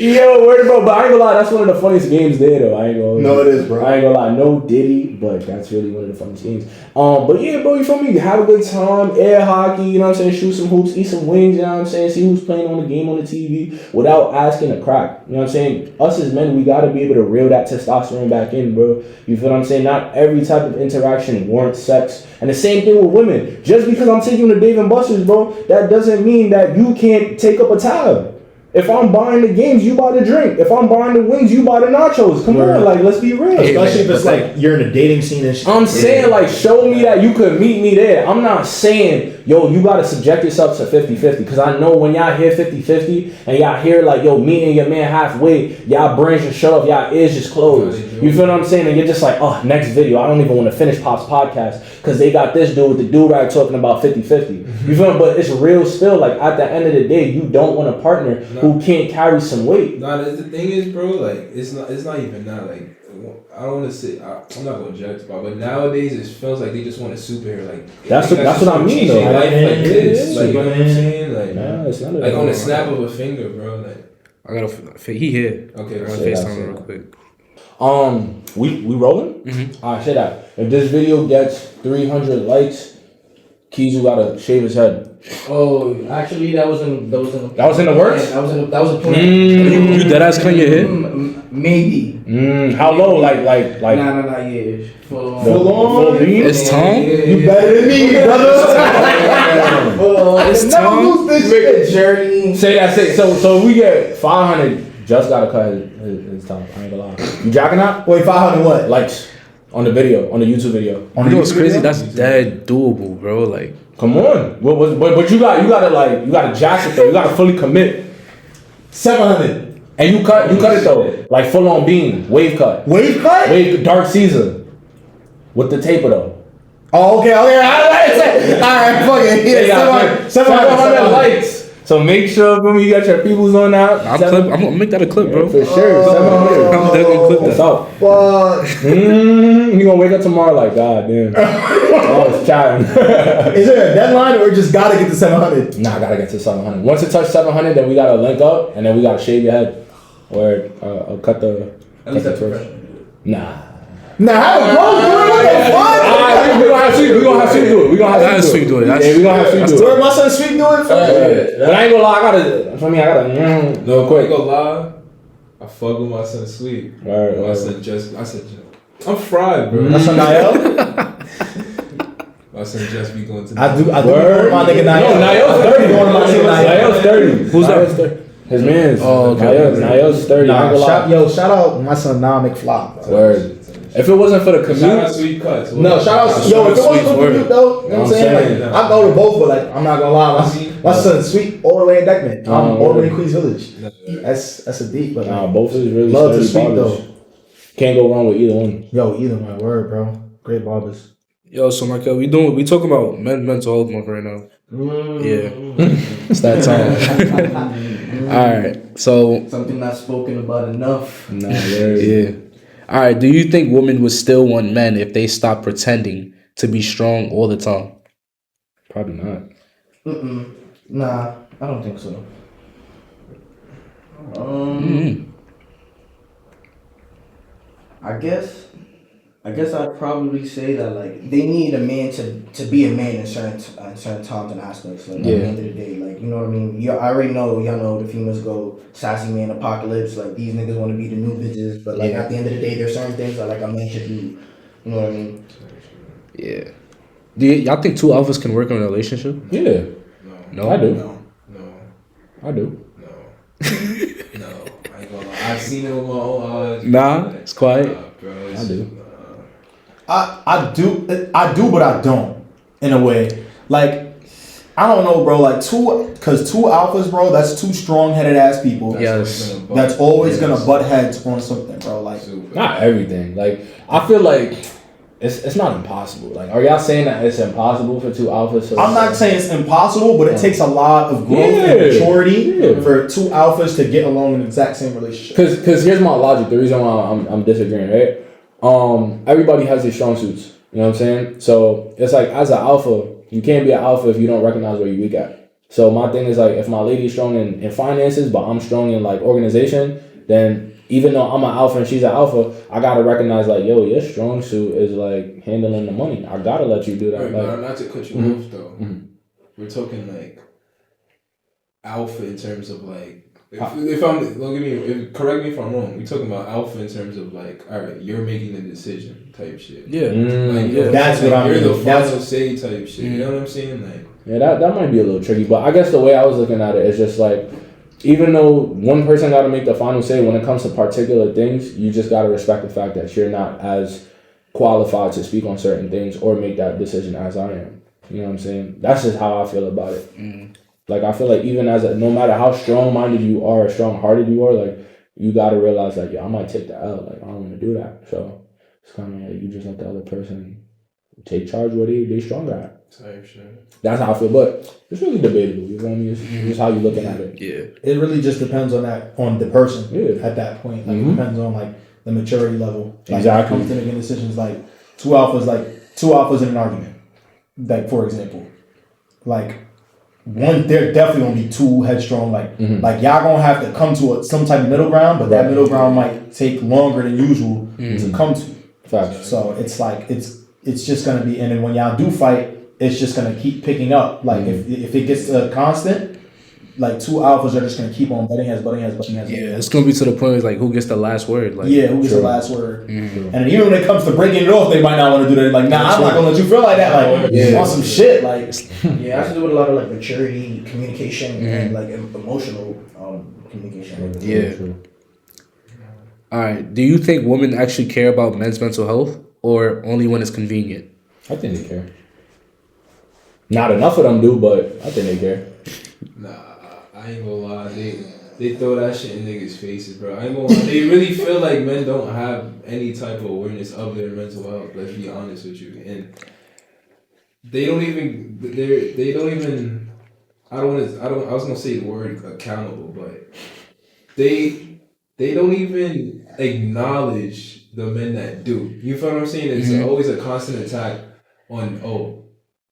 Yo, word, bro, but I ain't gonna lie, that's one of the funniest games there, though. I ain't gonna. No, it is, bro. I ain't gonna lie, no Diddy, but that's really one of the funniest games. But yeah, bro, you feel me? Have a good time, air hockey, you know what I'm saying? Shoot some hoops, eat some wings, you know what I'm saying? See who's playing on the game on the TV without asking to crack. You know what I'm saying? Us as men, we gotta be able to reel that testosterone back in, bro. You feel what I'm saying? Not every type of interaction warrants sex. And the same thing with women. Just because I'm taking you to Dave and Buster's, bro, that doesn't mean that you can't take up a tab. If I'm buying the games, you buy the drink. If I'm buying the wings, you buy the nachos. Come on, like, let's be real. Especially if it's like you're in a dating scene and shit. I'm saying, like, show me that you could meet me there. I'm not saying, yo, you gotta subject yourself to 50-50. Because I know when y'all hear 50-50 and y'all hear, like, yo, meeting your man halfway, y'all brains just shut off, y'all ears just closed. You feel what I'm saying? And you're just like, oh, next video. I don't even want to finish Pop's podcast because they got this dude with the do-rag talking about 50-50. You feel me? But it's real still. Like, at the end of the day, you don't want a partner who can't carry some weight. Nah, the thing is, bro, like, it's not even that. Like, I don't want to say, I'm not going to judge about, but nowadays it feels like they just want a superhero. Like, that's what I mean, though. Life like this. Like, you know what I'm saying? Like, nah, it's not like on the snap of a finger, bro. Like, I gotta, he here. Okay, I gotta FaceTime him real quick. We rolling? Mm-hmm. Alright, say that. If this video gets 300 likes, Kizu gotta shave his head. Oh, actually, that was in the works. That was a plan. You deadass cutting your hair? Maybe. How low? Like. Nah, yeah. Full on. It's Tom. You better than me, brother. It's Tom. Make a journey. Say that. So if we get 500, just gotta cut his top. I ain't gonna lie. You jacking that? Wait, 500 what? Likes on the video, on the YouTube video. You know what's crazy? That's dead doable, bro. Like, come on. But you gotta jack it though. You gotta fully commit. 700. And you cut it though, like full on beam, wave cut. Wave cut? Wave Dark Caesar. With the taper though. Oh, okay. Alright, fuck it. Yeah, 700 likes. So make sure you got your peoples on that. I'm gonna make that a clip, bro. For sure. 700. I'm definitely gonna clip that. What's up? Fuck. You gonna wake up tomorrow like, God damn. I was chatting. Is there a deadline or just gotta get to 700? Nah, I gotta get to 700. Once it touches 700, then we gotta link up and then we gotta shave your head. Or cut the twist. Nah. Nah, how the bro do it? What the fuck? Alright, we gonna have Sweet do it. We gonna have Sweet do it. Yeah, we gonna have Sweet do Where it. my son Sweet doing? But I ain't gonna lie, I gotta real quick. I ain't gonna lie, I fuck with my son Sweet. My son just, I'm fried, bro. My son Niall? My son just be going to I do Word. my nigga Niall. No, Niall's 30. Going to my nigga Niall. Niall's 30. Who's that? His man's. Oh, okay. Niall's 30. Shout out my son Nah McFlop. Word. If it wasn't for the Shout commute, out Sweet Cuts. No, shout out. Yo, if it wasn't for the commute though, you know what I'm saying? Like, I go to both, but like, I'm not gonna lie. My son's Sweet all the way in Deckman. I'm all the way in Queens Village. That's a deep, but nah, both is really love to sturdy Sweet barbers. though. Can't go wrong with either one. Yo, either my word, bro. Great barbers. Yo, so Michael, we talking about mental health month right now. Yeah, it's that time. All right, so Something not spoken about enough. Nah, yeah. All right, do you think women would still want men if they stop pretending to be strong all the time? Probably not. Nah, I don't think so. I guess I'd probably say that like they need a man to be a man in certain times and aspects. Like at the end of the day, like you know what I mean. I already know y'all know the females go sassy man apocalypse. Like these niggas want to be the new bitches, but like at the end of the day, there's certain things that like a man should do. You know what I mean? Yeah. Do y'all think two alphas can work in a relationship? Yeah. No, I do. No. I do. No. I ain't gonna lie. I've seen it with my own eyes. Nah, it's quiet. Bro, I do. I do, but I don't. In a way, Like, I don't know, bro. Like two alphas, bro. That's two strong-headed ass people. Yes. That's always gonna butt heads on something, bro. Like, not everything. Like, I feel like it's not impossible. Like, are y'all saying that it's impossible for two alphas? I'm not saying it's impossible, but it takes a lot of growth and maturity for two alphas to get along in the exact same relationship. Because here's my logic. The reason why I'm disagreeing, right? Everybody has their strong suits. You know what I'm saying? So it's like, as an alpha, you can't be an alpha if you don't recognize where you're weak at. So my thing is like, if my lady's strong in finances, but I'm strong in like organization, then even though I'm an alpha and she's an alpha, I gotta recognize like, yo, your strong suit is like handling the money. I gotta let you do that. Right, like, but not to cut you off though. We're talking like alpha in terms of like, if I'm, correct me if I'm wrong. We're talking about alpha in terms of like, all right, you're making the decision type shit. Yeah. Like, that's what I mean. You're the final say type shit. You know what I'm saying? Like, yeah, that might be a little tricky, but I guess the way I was looking at it is just like, even though one person got to make the final say when it comes to particular things, you just got to respect the fact that you're not as qualified to speak on certain things or make that decision as I am. You know what I'm saying? That's just how I feel about it. Like, I feel like even no matter how strong-minded you are or strong-hearted you are, like, you got to realize, like, yeah, I might take the L. Like, I don't want to do that. So it's kind of like you just let the other person take charge where they stronger at. That's how I feel, but it's really debatable. You know what I mean? It's just how you looking at it. Yeah. It really just depends on the person at that point. Like, it depends on like the maturity level. Like, Exactly. when it comes to making decisions, like two alphas in an argument. Like, for example, like one, there definitely gonna be two headstrong. Like, like y'all gonna have to come to some type of middle ground, but that middle ground might take longer than usual to come to. Facts. So it's like it's just gonna be, and then when y'all do fight, it's just gonna keep picking up. Like if it gets constant, like two alphas are just gonna keep on butting heads. Yeah, it's gonna be to the point where it's like, who gets the last word? Like, who gets the last word? And then even when it comes to breaking it off, they might not want to do that. Like, nah, I'm not gonna let you feel like that. Like, on some shit. Like, Yeah, it has to do with a lot of like maturity, communication, and like emotional communication. Yeah. All right. Do you think women actually care about men's mental health, or only when it's convenient? I think they care. Not enough of them do, but I think they care. nah, I ain't gonna lie. They throw that shit in niggas' faces, bro. I ain't gonna lie. They really feel like men don't have any type of awareness of their mental health. Let's be honest with you. And they don't even. I was gonna say the word accountable, but they don't even acknowledge the men that do. You feel what I'm saying? It's always a constant attack on, oh,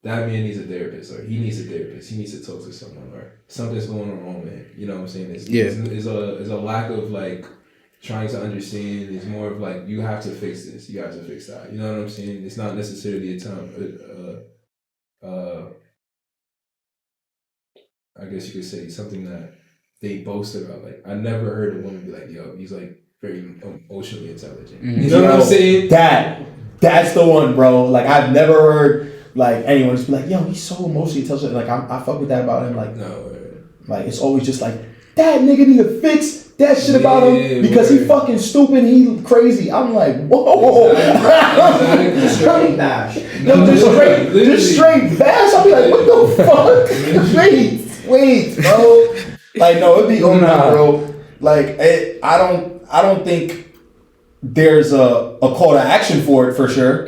that man needs a therapist, or he needs a therapist. He needs to talk to someone, or something's going on, man. You know what I'm saying? It's a lack of like trying to understand. It's more of like, you have to fix this. You have to fix that. You know what I'm saying? It's not necessarily a time. I guess you could say something that they boast about. Like, I never heard a woman be like, yo, he's like very emotionally intelligent. You know what I'm saying? That's the one, bro. Like, I've never heard like anyone just be like, yo, he's so emotionally intelligent. Like, I fuck with that about him. Like, no, like it's always just like, that nigga need to fix that shit about him because he fucking stupid, he crazy. I'm like, whoa. Straight bash. No, just straight bash. I'll be like, what the fuck? Wait, bro. Like, no, it'd be on that, bro. Like, I don't think there's a call to action for it, for sure.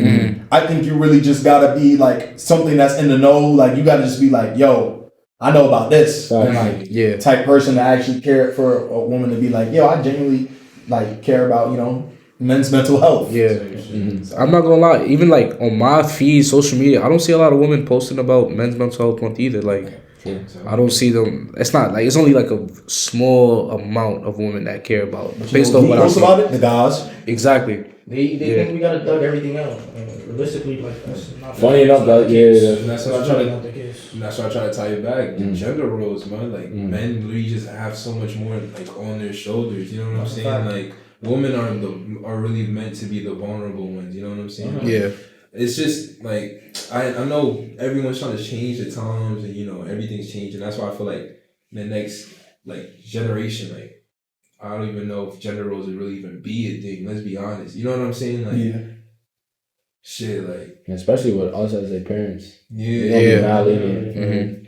I think you really just gotta be like something that's in the know. Like, you gotta just be like, yo, I know about this. And like, type person to actually care for a woman to be like, yo, I genuinely like care about, you know, men's mental health. Yeah. I'm not gonna lie, even like on my feed, social media, I don't see a lot of women posting about men's mental health month either. Like, I don't see them. It's not like, it's only like a small amount of women that care about based on what I see. About it, the guys. Exactly. They think we gotta thug everything out. Realistically, like, that's not Funny enough, that And that's what I try not the case. to tie it back. The gender roles, man. Like, men really just have so much more like on their shoulders. You know what I'm saying? Like, women are really meant to be the vulnerable ones. You know what I'm saying? Yeah. It's just like, I know everyone's trying to change the times, and you know everything's changing. That's why I feel like the next like generation, like, I don't even know if gender roles would really even be a thing. Let's be honest. You know what I'm saying? Like, shit, like especially with us as their parents. yeah. They don't be mad lenient.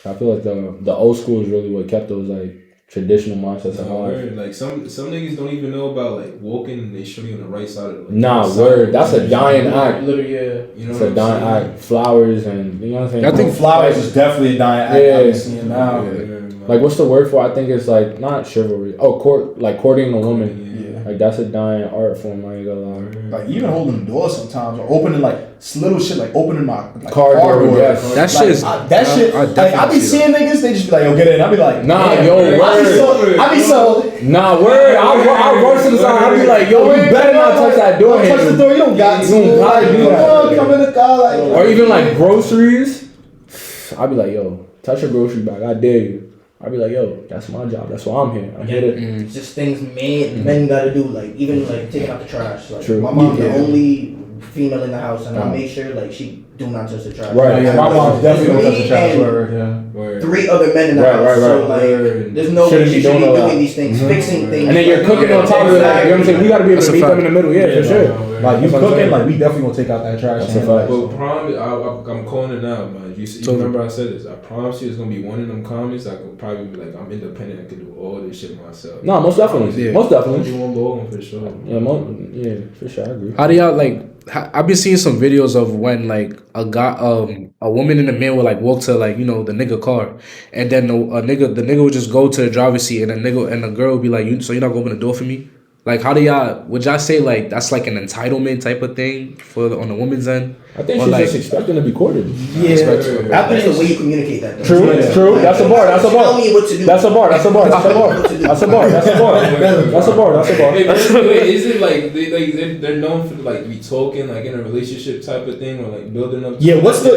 I feel like the old school is really what kept those like traditional mindsets alive. Like some niggas don't even know about like walking and they show you on the right side of the Nah, word. That's a dying act. Literally, yeah. You know It's what a I'm dying saying? act. Flowers and you know what I'm saying. I think flowers is definitely a dying act. Yeah. I'm seeing now. Like what's the word for? I think it's like not chivalry. Oh, courting a woman. Like that's a dying art form. I ain't gonna lie. Like even holding the door sometimes, or opening like little shit, like opening my like, Car door, door. yes. That shit is. That shit. I Like I be definitely see seeing niggas, they just be like, "Yo, get in." I be like, Nah, damn, yo, I be so. Nah, word. I'll run to the side. I'll be like, yo, you better not touch that door Don't touch the handle. door. You don't got to. You don't gotta Like, do come that. on, come in the car. Like, Or even like groceries. I'll be like, yo, touch your grocery bag. I dare you. I'll be like, yo, that's my job. That's why I'm here. I get it. It's just things men gotta do, like even like taking out the trash. Like True. my mom's the Yeah. only female in the house, and I Uh-huh. make sure like she do not touch the trash. Right. yeah, my mom's definitely gonna touch the Me trash. and Word, yeah. Word. 3 other men in the Right, house, right, so right. like there's no way Shouldn't she be should be doing all doing that. these things, fixing things. And then you're cooking on top of it. Like, you know what I'm saying? We gotta be able That's to a meet them fact. in the middle. Yeah, for sure. Like you That's what I'm cooking, saying. like we definitely gonna take out that trash. That's a can, fact. like, But I'm calling it now, man. You So- remember I said this. I promise you, it's gonna be one of them comments. I could probably be like, I'm independent. I could do all this shit myself. No, most definitely. Yeah. Most Only definitely. one ball for sure. Yeah, for sure. I agree. How do y'all like? I've been seeing some videos of when like a guy, a woman and a man would like walk to like the nigga car, and then the nigga would just go to the driver's seat, and the girl would be like, so you're not gonna open the door for me? Like, how do would y'all say like that's like an entitlement type of thing on the woman's end? I think Or, she's like- just expecting to be courted. yeah, I That's think the way you communicate that. Though. True, Yeah. true. That's a bar. That's a Tell bar. me what to do. That's a bar. That's a bar. That's a bar. That's a bar. That's a bar. That's a bar. That's a bar. Hey, but is it like they're known for like be talking like in a relationship type of thing or like building up? Yeah, what's the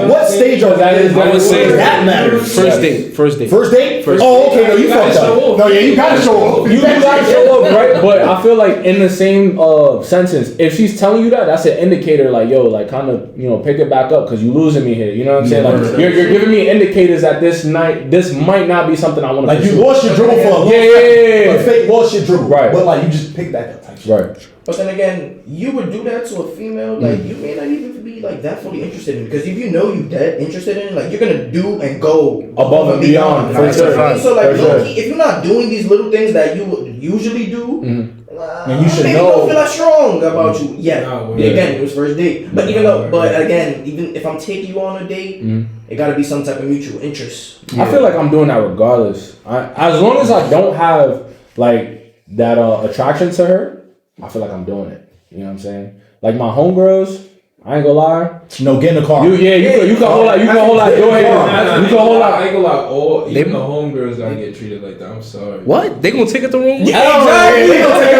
what stage are That is- I would say that matters? First date. First date? First Oh, okay, no, you You gotta fucked show up. off. No, yeah, you gotta show off. You gotta show up, right? But I feel like in the same sentence, if she's telling you that, that's an indicator. Like, yo, like kind of pick it back up because you losing me here. You know what I'm saying? Like you're giving me indicators that this might not be something I want to. Like you lost your dribble for a little Yeah. Like fake lost your dribble. Right. But like you just pick back up type shit. Right. But then again, you would do that to a female, like you may not even be like that fully interested in it. Because if you know you dead interested in it, like you're gonna do and go Above and beyond, for Like, sure. so like For sure. low-key, if you're not doing these little things that you would usually do, And you should maybe know. don't feel that strong about you. Yeah. Nah, well, Again, it was first date. But even Nah, though, but right. again, even if I'm taking you on a date, it gotta be some type of mutual interest. I feel like I'm doing that regardless. As long as I don't have like that attraction to her, I feel like I'm doing it. You know what I'm saying? Like my homegirls, I ain't gonna lie. No, get in the car. You can hold that. You can hold that door handle. You can hold I that. ain't gonna lie. All even They- the homegirls gotta get treated like that. I'm sorry. What? They gonna take it the wrong way?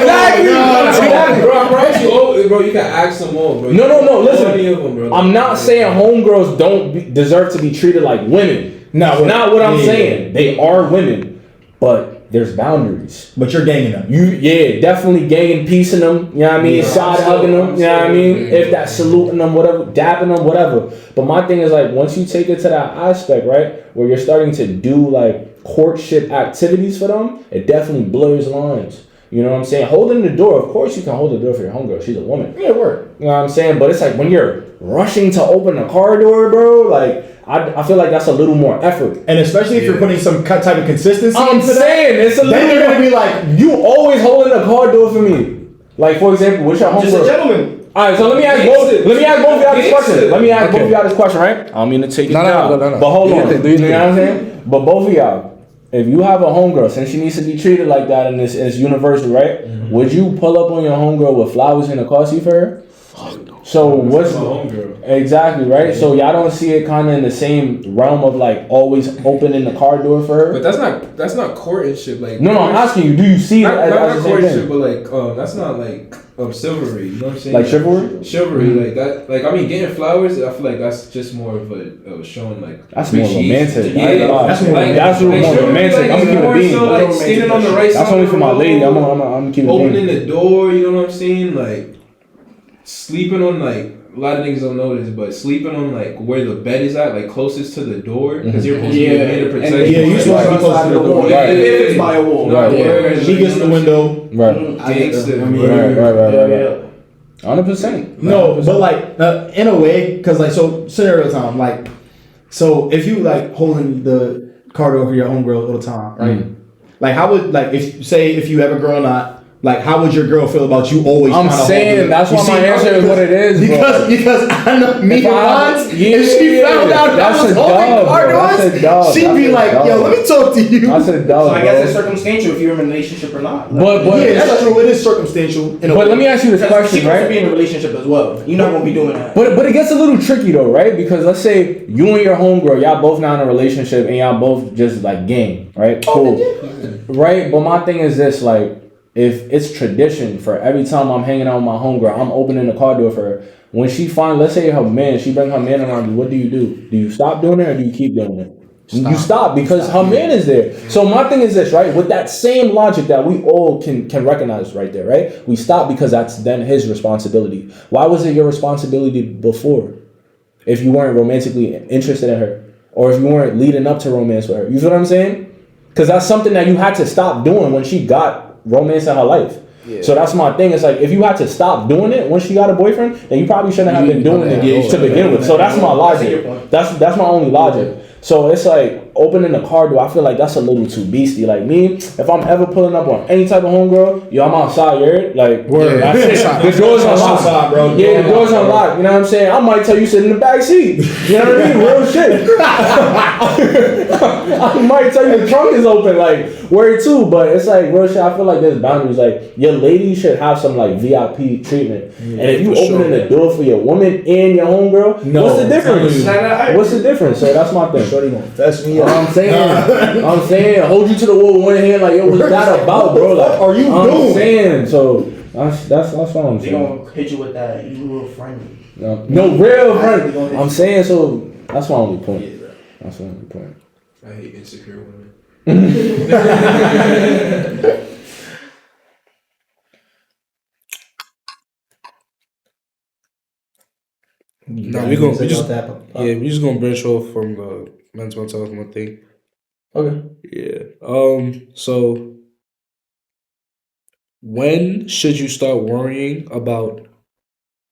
Exactly. Bro, I promise you, bro, you can ask them all, bro. No. Listen, Any of them, bro. I'm not saying homegirls don't deserve to be treated like women. No, Not what I'm yeah. saying. They are women, but there's boundaries. But you're ganging them. Definitely ganging, piecing them, you know what I mean? Yeah, Side I'm hugging so- them, you know what I I'm mean? so- If that's saluting them, whatever, dapping them, whatever. But my thing is like, once you take it to that aspect, right, where you're starting to do like courtship activities for them, it definitely blurs lines. You know what I'm saying? Holding the door, of course you can hold the door for your homegirl. She's a woman. Yeah, work. You know what I'm saying? But it's like when you're rushing to open the car door, bro, like, I feel like that's a little more effort. And especially if you're putting some type of consistency I'm into that, saying it's a then little. you're gonna be like, You always holding the car door for me. Like for example, what's your Just a homegirl? gentleman. All right, so let me ask both. Let me ask both of y'all this question. Let me ask both of y'all this question, right? I don't mean to take it No, down, no. but hold Do your on. thing, do your You know thing. what I'm saying? But both of y'all, if you have a homegirl, since she needs to be treated like that, and it's universal, right? Would you pull up on your homegirl with flowers in a car seat for her? So what's my homegirl? exactly right? So y'all don't see it kind of in the same realm of like always opening the car door for her. But that's not courtship. Like No, I'm asking you. Do you see it Not, as not the same courtship, thing? but like that's not like chivalry. You know what I'm saying? Like chivalry? Chivalry, like that. Like I mean, getting flowers. I feel like that's just more of a showing like. That's more appreciation. romantic. Yeah, I ain't gonna lie. That's more like, That's more chivalry, romantic. like, I'm gonna it's keep it more being. so, like standing on the right side. That's only of for the my lady. I'm road, gonna keep it opening being. the door. You know what I'm saying? Like sleeping on like. A lot of niggas don't know this, but sleeping on like where the bed is at, like closest to the door, because you're supposed to be made of protection. yeah, you're supposed to be close to the door. Right. If it's by a wall. No, Right. word, she gets the window. Right. Gangster. I mean, Right. Yeah. 100%. No, but like in a way, because like so scenario time, like so if you like holding the car door for your homegirl all the time, right? Like how would like if you have a girl or not, like how would your girl feel about you always? I'm saying that's why my answer is what it is, bro. Because I know me once, if she found out that I was holding car doors, she'd be like, "Yo, let me talk to you." That's a dub. So I guess it's circumstantial if you're in a relationship or not. But yeah, that's true. It is circumstantial. But let me ask you this question, She right? wants to be in a relationship as well. You're not gonna be doing that. But it gets a little tricky though, right? Because let's say you and your homegirl, y'all both now in a relationship and y'all both just like gang, right? Cool. Right? But my thing is this, like, if it's tradition for every time I'm hanging out with my homegirl, I'm opening the car door for her. When she find, let's say her man, she bring her man around you, what do? Do you stop doing it or do you keep doing it? You stop because her man is there. So my thing is this, right? With that same logic that we all can recognize right there, right? We stop because that's then his responsibility. Why was it your responsibility before? If you weren't romantically interested in her, or if you weren't leading up to romance with her, you feel what I'm saying? Because that's something that you had to stop doing when she got romance in her life. Yeah. So that's my thing. It's like if you had to stop doing it when she got a boyfriend, then you probably shouldn't have been doing it to begin with. So that's my logic. That's my only logic. So it's like opening the car door. I feel like that's a little too beastie. Like me, if I'm ever pulling up on any type of homegirl, yo, I'm outside. You're like, word. That's it. The door's unlocked, outside, bro. Yeah, the door's unlocked. You know what I'm saying? I might tell you sit in the back seat. You know what I mean? Real shit. I might tell you the trunk is open. Like word too, but it's like real shit. I feel like there's boundaries. Like your lady should have some like VIP treatment. And if you opening the door for your woman and your homegirl, what's the difference? What's the difference? So that's my thing. Shorty gonna fess me up. I'm saying, hold you to the wall with one hand, like, yo, what's that about, bro? Like, are you doing? I'm saying, so that's what I'm They saying. gonna hit you with that. You real friendly. No real friend. I'm saying, so that's my only point. Yeah, That's my only point. I hate insecure women. No, we just gonna branch off from the men's mental health month thing. Okay. Yeah. So when should you start worrying about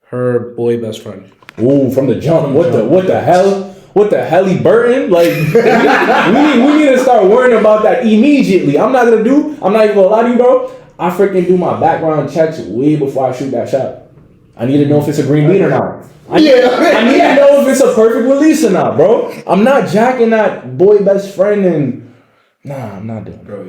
her boy best friend? Ooh, from the jump. What the hell? What the hell, Burton? Like, we need to start worrying about that immediately. I'm not even gonna lie to you, bro. I freaking do my background checks way before I shoot that shot. I need to know if it's a green bean or not. I need to know if it's a perfect release or not, bro. I'm not jacking that boy best friend and nah, I'm not doing it. Bro,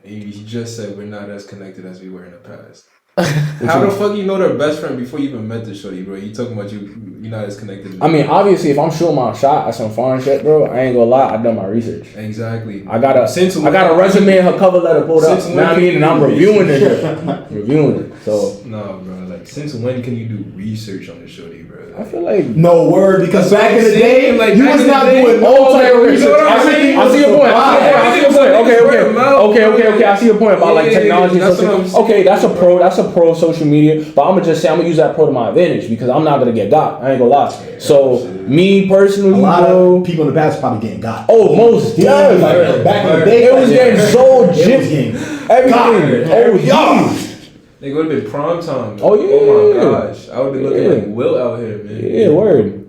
you just said we're not as connected as we were in the past. How the fuck you know their best friend before you even met the shorty, bro? You talking about you're not as connected. I mean, obviously, if I'm shooting my shot at some foreign shit, bro, I ain't gonna lie, I done my research. Exactly. I got a resume and her cover letter pulled up. You know what I mean? And I'm reviewing it. So no, bro. Like, since when can you do research on the shorty, bro? I feel like no word because back in the day, like, you was not doing no type of research. I see your point. Okay. I see your point about like technology. Okay, that's a pro social media. But I'm gonna use that pro to my advantage because I'm not gonna get got. I ain't gonna lie. So me personally, a lot of people in the past probably getting got. Oh, most definitely. Like, back in the day, it was getting so gypped. Everything. Oh, They would have been prom time. Oh yeah. Oh my gosh. I would be looking like Will out here, man. Yeah, word.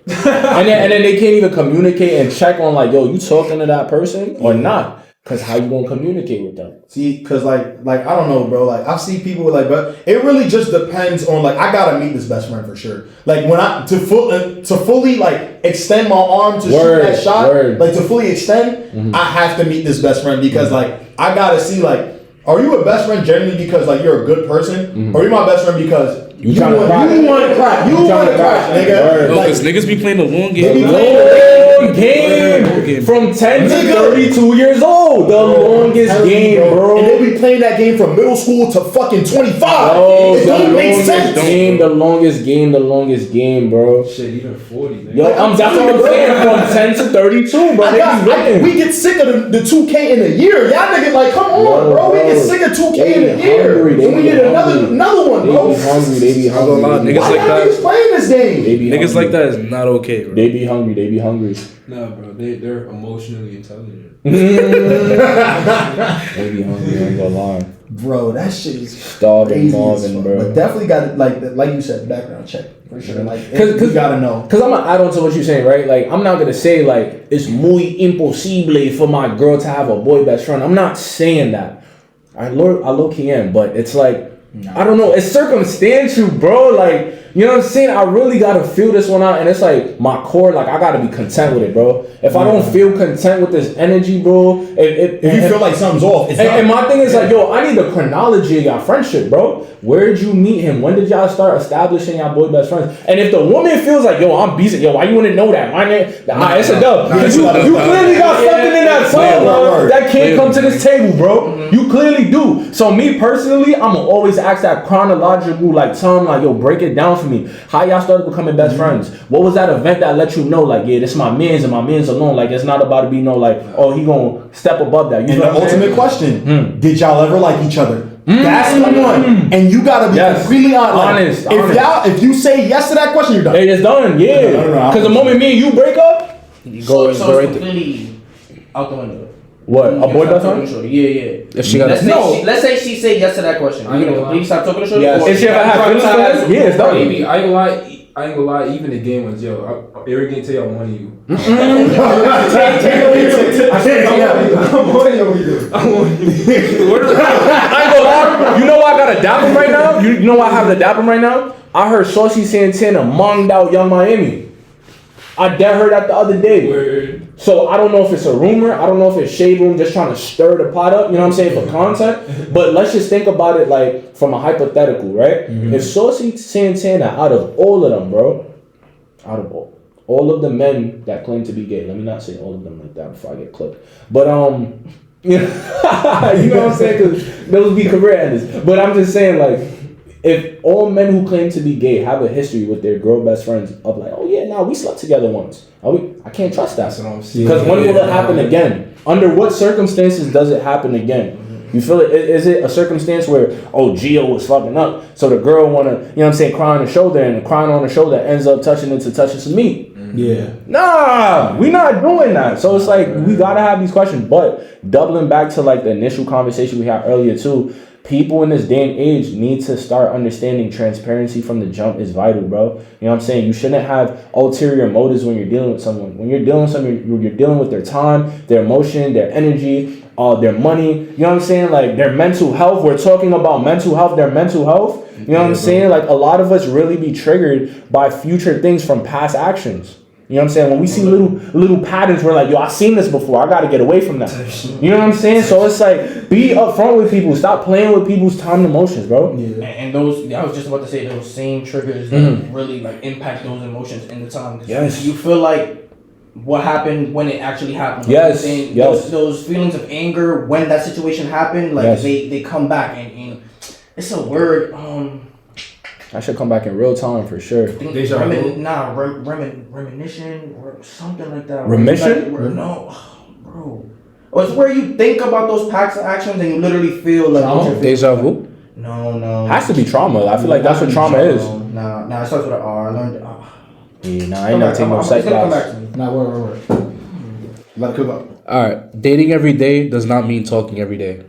and then they can't even communicate and check on like, yo, you talking to that person or not? Cause how you gonna communicate with them? See, cause like I don't know, bro. Like I see people like, but it really just depends on like I gotta meet this best friend for sure. Like when I to fully like extend my arm to shoot that shot, like to fully extend, I have to meet this best friend because like I gotta see like, are you a best friend genuinely because like you're a good person, or are you my best friend because you want to crack, nigga? No, because niggas be playing the long game. Game from 10 to 32 years old. The longest game, bro. And they be playing that game from middle school to fucking 25. Oh, it don't make sense. The longest game, bro. Shit, even 40, nigga. Yo, that's what I'm saying. From 10 to 32, bro. We get sick of the 2K in a year. Y'all niggas like, come on, bro. We get sick of 2K in a year. And we need another one, bro. They be hungry. Niggas Why like y'all that. niggas playing this game? Niggas like that is not okay, bro. They be hungry. Nah, bro, they're emotionally intelligent. They be hungry, I ain't gonna lie. bro, that shit is Starving crazy as Marvin, fuck. bro. But definitely got like you said, background check for sure. Like, Cause you gotta know. Cause I'm gonna add on to what you're saying, right? Like I'm not gonna say like it's muy imposible for my girl to have a boy best friend. I'm not saying that. I low key am, but it's like I don't know. It's circumstantial, bro. Like you know what I'm saying. I really gotta feel this one out, and it's like my core. Like I gotta be content with it, bro. If I don't feel content with this energy, bro, If you feel like something's off, it's and not. my thing is like, yo, I need the chronology of your friendship, bro. Where did you meet him? When did y'all start establishing y'all boy best friends? And if the woman feels like, yo, I'm beasting, yo, why you wouldn't know that? My name, it's a dub. Because you clearly got something in that song, bro, that can't come to this table, bro. You clearly do. So me personally, I'm gonna always ask that chronological, like, tell him, like, yo, break it down for me. How y'all started becoming best friends? What was that event that let you know, like, yeah, this is my man's and my man's alone? Like, it's not about to be no, like, oh, he gonna step above that. You And know the what I'm saying? ultimate question: did y'all ever like each other? That's the one. And you gotta be completely honest. If you say yes to that question, you're done. It's done, yeah. No. Because the moment me and you break up, You So go it's right there. completely out the window. what? A boy best Stop talking friend? to shorty. Yeah. If she got Let's say she said yes to that question. I You ain't gonna gonna completely stop talking to shorty? Yes. Or If she ever had feelings for prioritize- this, yeah, it's done. Maybe I ain't gonna lie. Even the game ones, yo, Eric can tell you I'm one of you. I'm one of you. I ain't gonna lie. You know why I got a dap him right now? You know why I have the dap him right now? I heard Saucy Santana monged out Young Miami. I dead heard that the other day. Word. So I don't know if it's a rumor. I don't know if it's Shade Room just trying to stir the pot up. You know what I'm saying, for content. But let's just think about it like from a hypothetical, right? If Saucy Santana, out of all of them, bro, out of all of the men that claim to be gay, let me not say all of them like that before I get clipped. But you know, you know what I'm saying? Because those be career enders. But I'm just saying, like, if all men who claim to be gay have a history with their girl best friends of like, oh yeah, nah, we slept together once. I can't trust that. That's what I'm saying. Because when will it happen again? Under what circumstances does it happen again? You feel it? Is it a circumstance where, oh, Gio was fucking up, so the girl wanna, you know what I'm saying, cry on the shoulder, and the crying on the shoulder ends up touching some meat? Yeah. Nah, we not doing that. So it's like we gotta have these questions. But doubling back to like the initial conversation we had earlier too, people in this day and age need to start understanding transparency from the jump is vital, bro. You know what I'm saying? You shouldn't have ulterior motives when you're dealing with someone. When you're dealing with someone, you're dealing with their time, their emotion, their energy, their money. You know what I'm saying? Like their mental health. We're talking about mental health, their mental health. You know what I'm saying? Like a lot of us really be triggered by future things from past actions. You know what I'm saying? When we see little patterns, we're like, yo, I've seen this before. I got to get away from that. You know what I'm saying? So it's like, be upfront with people. Stop playing with people's time and emotions, bro. Yeah. And those, I was just about to say, those same triggers that really like impact those emotions in the time. 'Cause Yes. You feel like what happened when it actually happened. Like Yes, you're saying, yes. Those feelings of anger when that situation happened, like Yes. they come back and it's a word. I should come back in real time for sure. Deja vu? Reminiscence or something like that. Remission? No, bro. Oh, it's where you think about those past actions and you literally feel like what you're feeling. Deja vu? No. Has to be trauma. I feel like that's what trauma is. Nah, it starts with an R. I learned. Yeah, nah, I ain't never taking no sex It's gonna come back class. to me. Nah, word. Let it cook up. All right. Dating every day does not mean talking every day.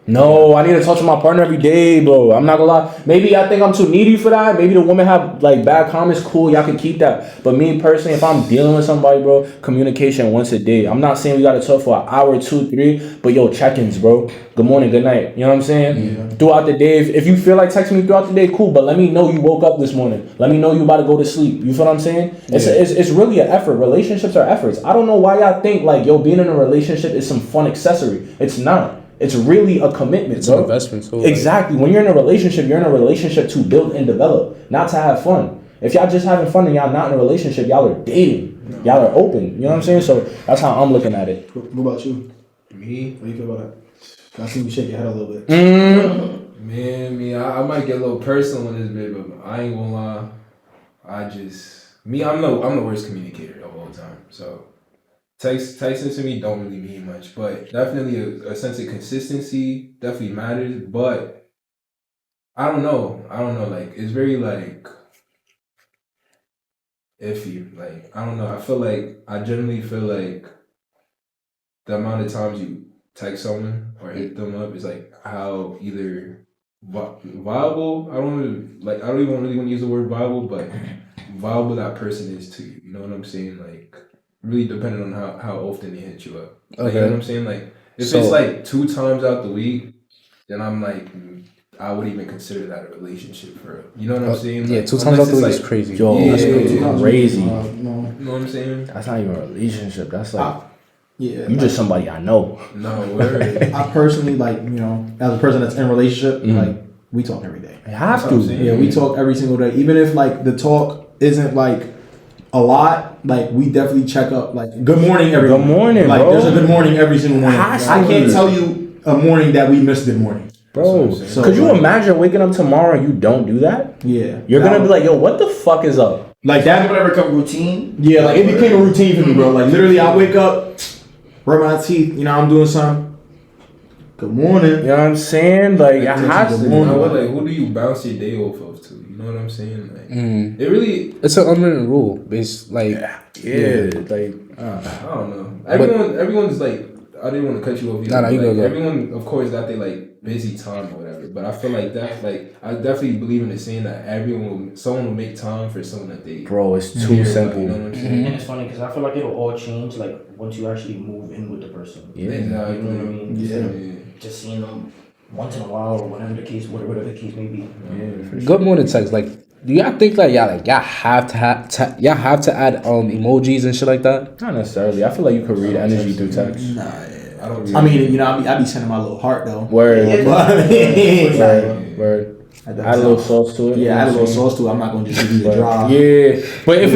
No, I need to talk to my partner every day, bro. I'm not gonna lie. Maybe I think I'm too needy for that. Maybe the woman have like bad comments. Cool, y'all can keep that. But me personally, if I'm dealing with somebody, bro, communication once a day. I'm not saying we gotta talk for an hour, 2, 3, but yo, check-ins, bro. Good morning, good night. You know what I'm saying? Yeah. Throughout the day, if you feel like texting me throughout the day, cool. But let me know you woke up this morning. Let me know you about to go to sleep. You feel what I'm saying? It's really an effort. Relationships are efforts. I don't know why y'all think like yo, being in a relationship is some fun accessory. It's not. It's really a commitment, It's bro. an investment too. Exactly. When you're in a relationship, you're in a relationship to build and develop, not to have fun. If y'all just having fun and y'all not in a relationship, y'all are dating. Y'all are open. You know what I'm saying? So that's how I'm looking at it. What about you? Me? What do you feel about that? I see you shake your head a little bit. Man, I might get a little personal in this bit, but I ain't gonna lie. I'm the worst communicator of all time. So texting to me don't really mean much, but definitely a sense of consistency definitely matters. But I don't know. Like it's very like iffy. Like I don't know. I generally feel like the amount of times text someone or hit them up is like how either viable. I don't even really want to use the word viable, but viable that person is to you. You know what I'm saying? Like really depending on how often they hit you up. Like, you know what I'm saying? Like if it's like 2 times out the week, then I'm like I would even consider that a relationship for real. You know what I'm saying? Yeah, like, 2 times out the week like, is crazy. Yo, Yeah, that's yeah, crazy. You know what I'm saying? That's not even a relationship. That's like Yeah, you just somebody I know. No, word. I personally like as a person that's in a relationship, like we talk every day. You have That's what I'm to. saying. Yeah, we talk every single day. Even if like the talk isn't like a lot, like we definitely check up. Like good morning, everyone. Good morning, like bro. there's a good morning every single morning. Has I to can't be. tell you a morning that we missed good morning. Bro, So, could you like, imagine waking up tomorrow and you don't do that? Yeah, You're gonna be like, yo, what the fuck is up? like that. Whatever become routine. Yeah, like it became a routine for me, bro. Like literally, I wake up, brush my teeth. I'm doing something. Good morning. You know what I'm saying? Like, I have to. Good You morning. know what? Like, who do you bounce your day off of to? You know what I'm saying? Like, it really. It's an unwritten rule. It's like Yeah, like, I don't know. Everyone's like. I didn't want to cut you off. Nah, you like, go. Everyone, of course, got their like busy time or whatever. But I feel like that. Like, I definitely believe in the saying that someone will make time for someone that they. bro, it's too care about, simple. you know what I'm saying? And it's funny because I feel like it'll all change like once you actually move in with the person. Yeah. Exactly. You know what I mean? Yeah. Just seeing them once in a while or whatever the case may be. Yeah, for sure. good morning text. Like, do y'all think like y'all have to add emojis and shit like that? Not necessarily. I feel like you could read energy through text. Nah, yeah. I don't. I mean, I be sending my little heart though. Word. Yeah. But I mean, like, Word. Add a little sauce to it. Yeah, add a little sauce to it. I'm not gonna just give you the dry. Yeah, but if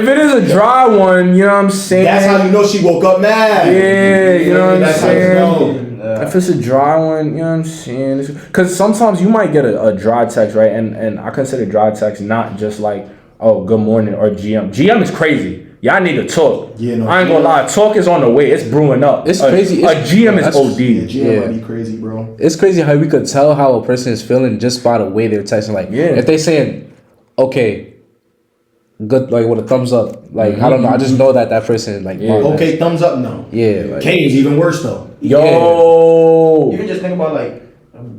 it is a dry one, you know what I'm saying? That's how you know she woke up mad. Yeah, you know what I'm That's how you saying? know. If it's a dry one, you know what I'm saying? Because sometimes you might get a dry text, right? And I consider dry text not just like, oh, good morning or GM. GM is crazy. Y'all need to talk. Yeah, no, I ain't gonna lie. Talk is on the way. It's brewing up. It's crazy. A GM is That's- OD. Yeah, GM Yeah. might be crazy, bro. It's crazy how we could tell how a person is feeling just by the way they're texting. Like, Yeah. if they saying, okay, good, like with a thumbs up. Like, I don't know. I just know that person like. Yeah. Okay, thumbs up, no. Yeah. Like, K is even worse though. Yo. Even just think about like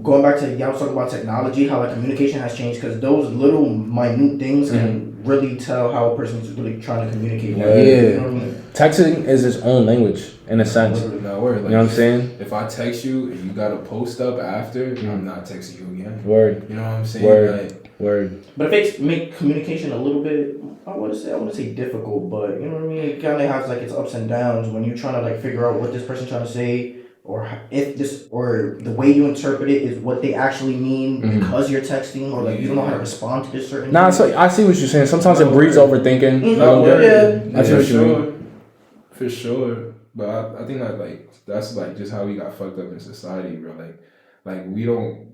going back to y'all was talking about technology, how like communication has changed because those little minute things can really tell how a person's really trying to communicate. Yeah. You know what I mean? Texting is its own language in a sense. No word. Like, You know what I'm saying? If I text you and you got a post up after, I'm not texting you again. Word. You know what I'm saying? Word. Like, Word. But if it make communication a little bit, I wouldn't say difficult, but you know what I mean. It kind of has like its ups and downs when you're trying to like figure out what this person's trying to say, or if this or the way you interpret it is what they actually mean because you're texting, or like you don't know how to respond to this certain. Nah, thing. so I see what you're saying. Sometimes it breeds overthinking. Mhm. No, Yeah. I see for what you mean. sure. For sure. But I think that like that's like just how we got fucked up in society, bro. Like we don't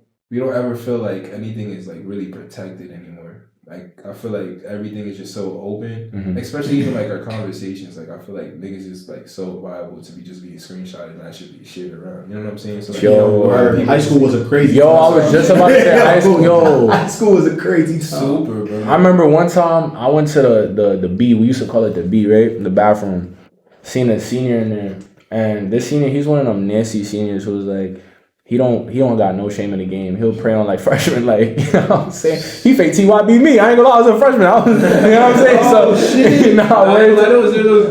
ever feel like anything is like really protected anymore. Like I feel like everything is just so open, especially even like our conversations. Like I feel like niggas is like so viable to be just being screenshotted and that should be shared around. You know what I'm saying? So like, Yo. High school was a crazy Yo, time. I was just about to say high school. Yo, High school was a crazy time. super, bro. I remember one time I went to the B. We used to call it the B, right? In the bathroom. Seen a senior in there, and this senior, he's one of them nasty seniors who was like, he don't got no shame in the game. He'll prey on like freshmen, like, you know what I'm saying? He fake TYB me. I ain't gonna lie, I was a freshman. I was, you know what I'm saying? Oh, So shit. nah, There's word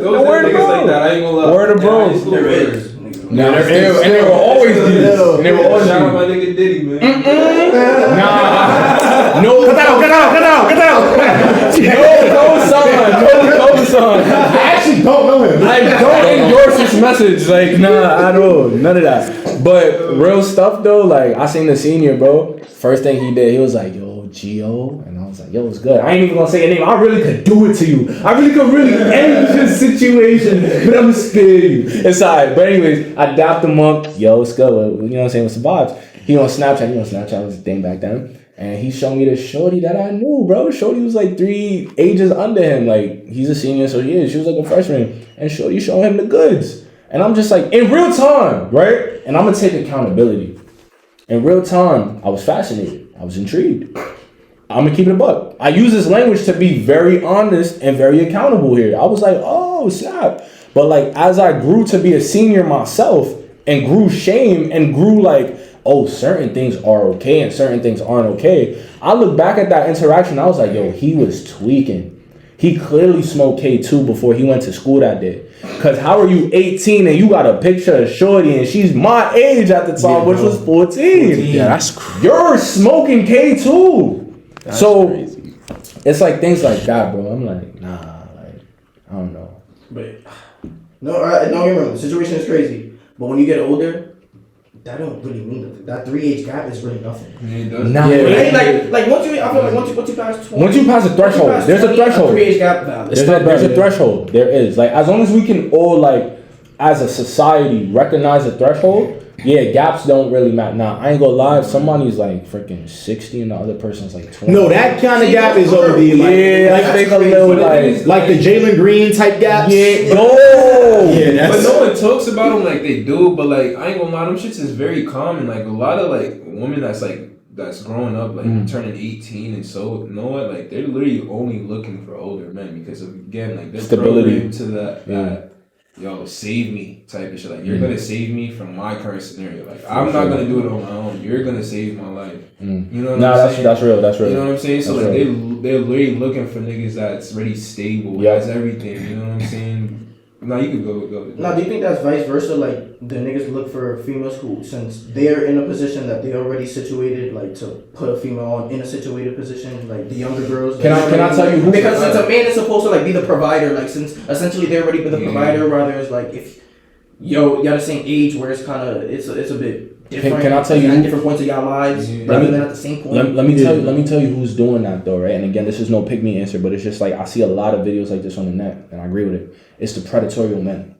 those word of niggas bro. like that. I ain't gonna lie. Word of bro. Yeah, high school There word. is. Nah, and they were always these. And they were always Shout out these. my nigga Diddy, man. Nah, no, get out. No, son. I actually don't know him. I don't endorse this message. Like, nah, I don't. None of that. But real stuff though, like I seen the senior, bro. First thing he did, he was like, yo, Gio. And I was like, yo, what's good? I ain't even gonna say your name. I really could do it to you. I really could end this situation, but I'm spare you. It's alright. But anyways, I dapped him up. Yo, it's good. You know what I'm saying? What's the vibes? He on Snapchat. You know, Snapchat was a thing back then. And he showed me this shorty that I knew, bro. Shorty was like 3 ages under him. Like, he's a senior, so she was like a freshman. And shorty showing him the goods. And I'm just like, in real time, right? And I'm going to take accountability. In real time, I was fascinated. I was intrigued. I'm going to keep it a buck. I use this language to be very honest and very accountable here. I was like, oh, snap. But like as I grew to be a senior myself and grew shame and grew like, oh, certain things are okay and certain things aren't okay. I look back at that interaction, I was like, yo, he was tweaking. He clearly smoked K2 before he went to school that day. Cause how are you 18 and you got a picture of Shorty and she's my age at the time, which was 14. Yeah, that's crazy. You're smoking K2. That's so crazy. It's like things like that, bro. I'm like, nah, like, I don't know. But no, don't get me wrong. The situation is crazy, but when you get older, that don't really mean nothing. That 3 age gap is really nothing. Nah, Like once you, I feel like once you pass 20, once you pass a threshold, there's a threshold. 3 age gap valid. There's a threshold. There is. Like, as long as we can all, like, as a society, recognize a threshold, yeah, gaps don't really matter. Nah, I ain't gonna lie. If somebody's like freaking 60 and the other person's like 20. No, that kind of gap is OD. Like, yeah, like, I think a little like the Jalen Green type gaps. Yeah, no. Yeah, But that's. no one talks about them like they do. But like I ain't gonna lie, them shits is very common. Like a lot of like women that's growing up, like turning 18 and so you know what, like they're literally only looking for older men because of, again, like they're Stability. programmed to that yo, save me type of shit. Like you're gonna save me from my current scenario. Like I'm not gonna do it on my own. You're gonna save my life. You know what I'm saying? That's real. That's real. You know what I'm saying? So That's like real. they're literally looking for niggas that's already stable, has everything. You know what I'm saying? Now you could go. Now, do you think that's vice versa? Like the niggas look for females who, since they're in a position that they're already situated, like to put a female on in a situated position, like the younger girls. Can I tell you who? Because since a man is supposed to like be the provider, like since essentially they're already the provider, rather it's like if y'all the same age where it's kind of it's a bit different. Can I tell you at different points of y'all lives rather than at the same point? Let me tell you who's doing that though, right? And again, this is no pick me answer, but it's just like I see a lot of videos like this on the net, and I agree with it. It's the predatorial men.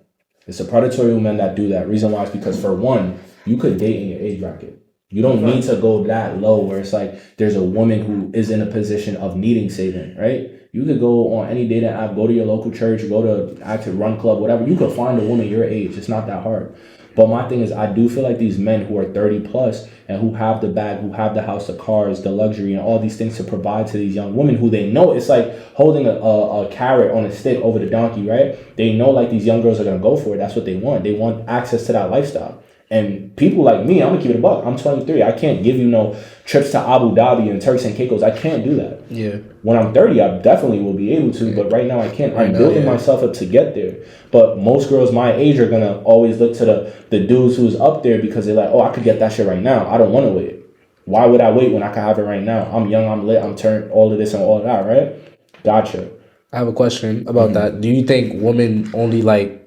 It's the predatorial men that do that. Reason why is because for one, you could date in your age bracket. You don't need to go that low where it's like there's a woman who is in a position of needing saving, right? You could go on any dating app, go to your local church, go to Active Run Club, whatever. You could find a woman your age. It's not that hard. But my thing is, I do feel like these men who are 30 plus and who have the bag, who have the house, the cars, the luxury, and all these things to provide to these young women who they know, it's like holding a carrot on a stick over the donkey, right? They know like these young girls are going to go for it. That's what they want. They want access to that lifestyle. And people like me, I'm going to keep it a buck. I'm 23. I can't give you no trips to Abu Dhabi and Turks and Caicos. I can't do that. Yeah. When I'm 30, I definitely will be able to, but right now I can't. I'm building myself up to get there. But most girls my age are going to always look to the dudes who's up there because they're like, oh, I could get that shit right now. I don't want to wait. Why would I wait when I can have it right now? I'm young, I'm lit, I'm turned, all of this and all of that, right? Gotcha. I have a question about that. Do you think women only look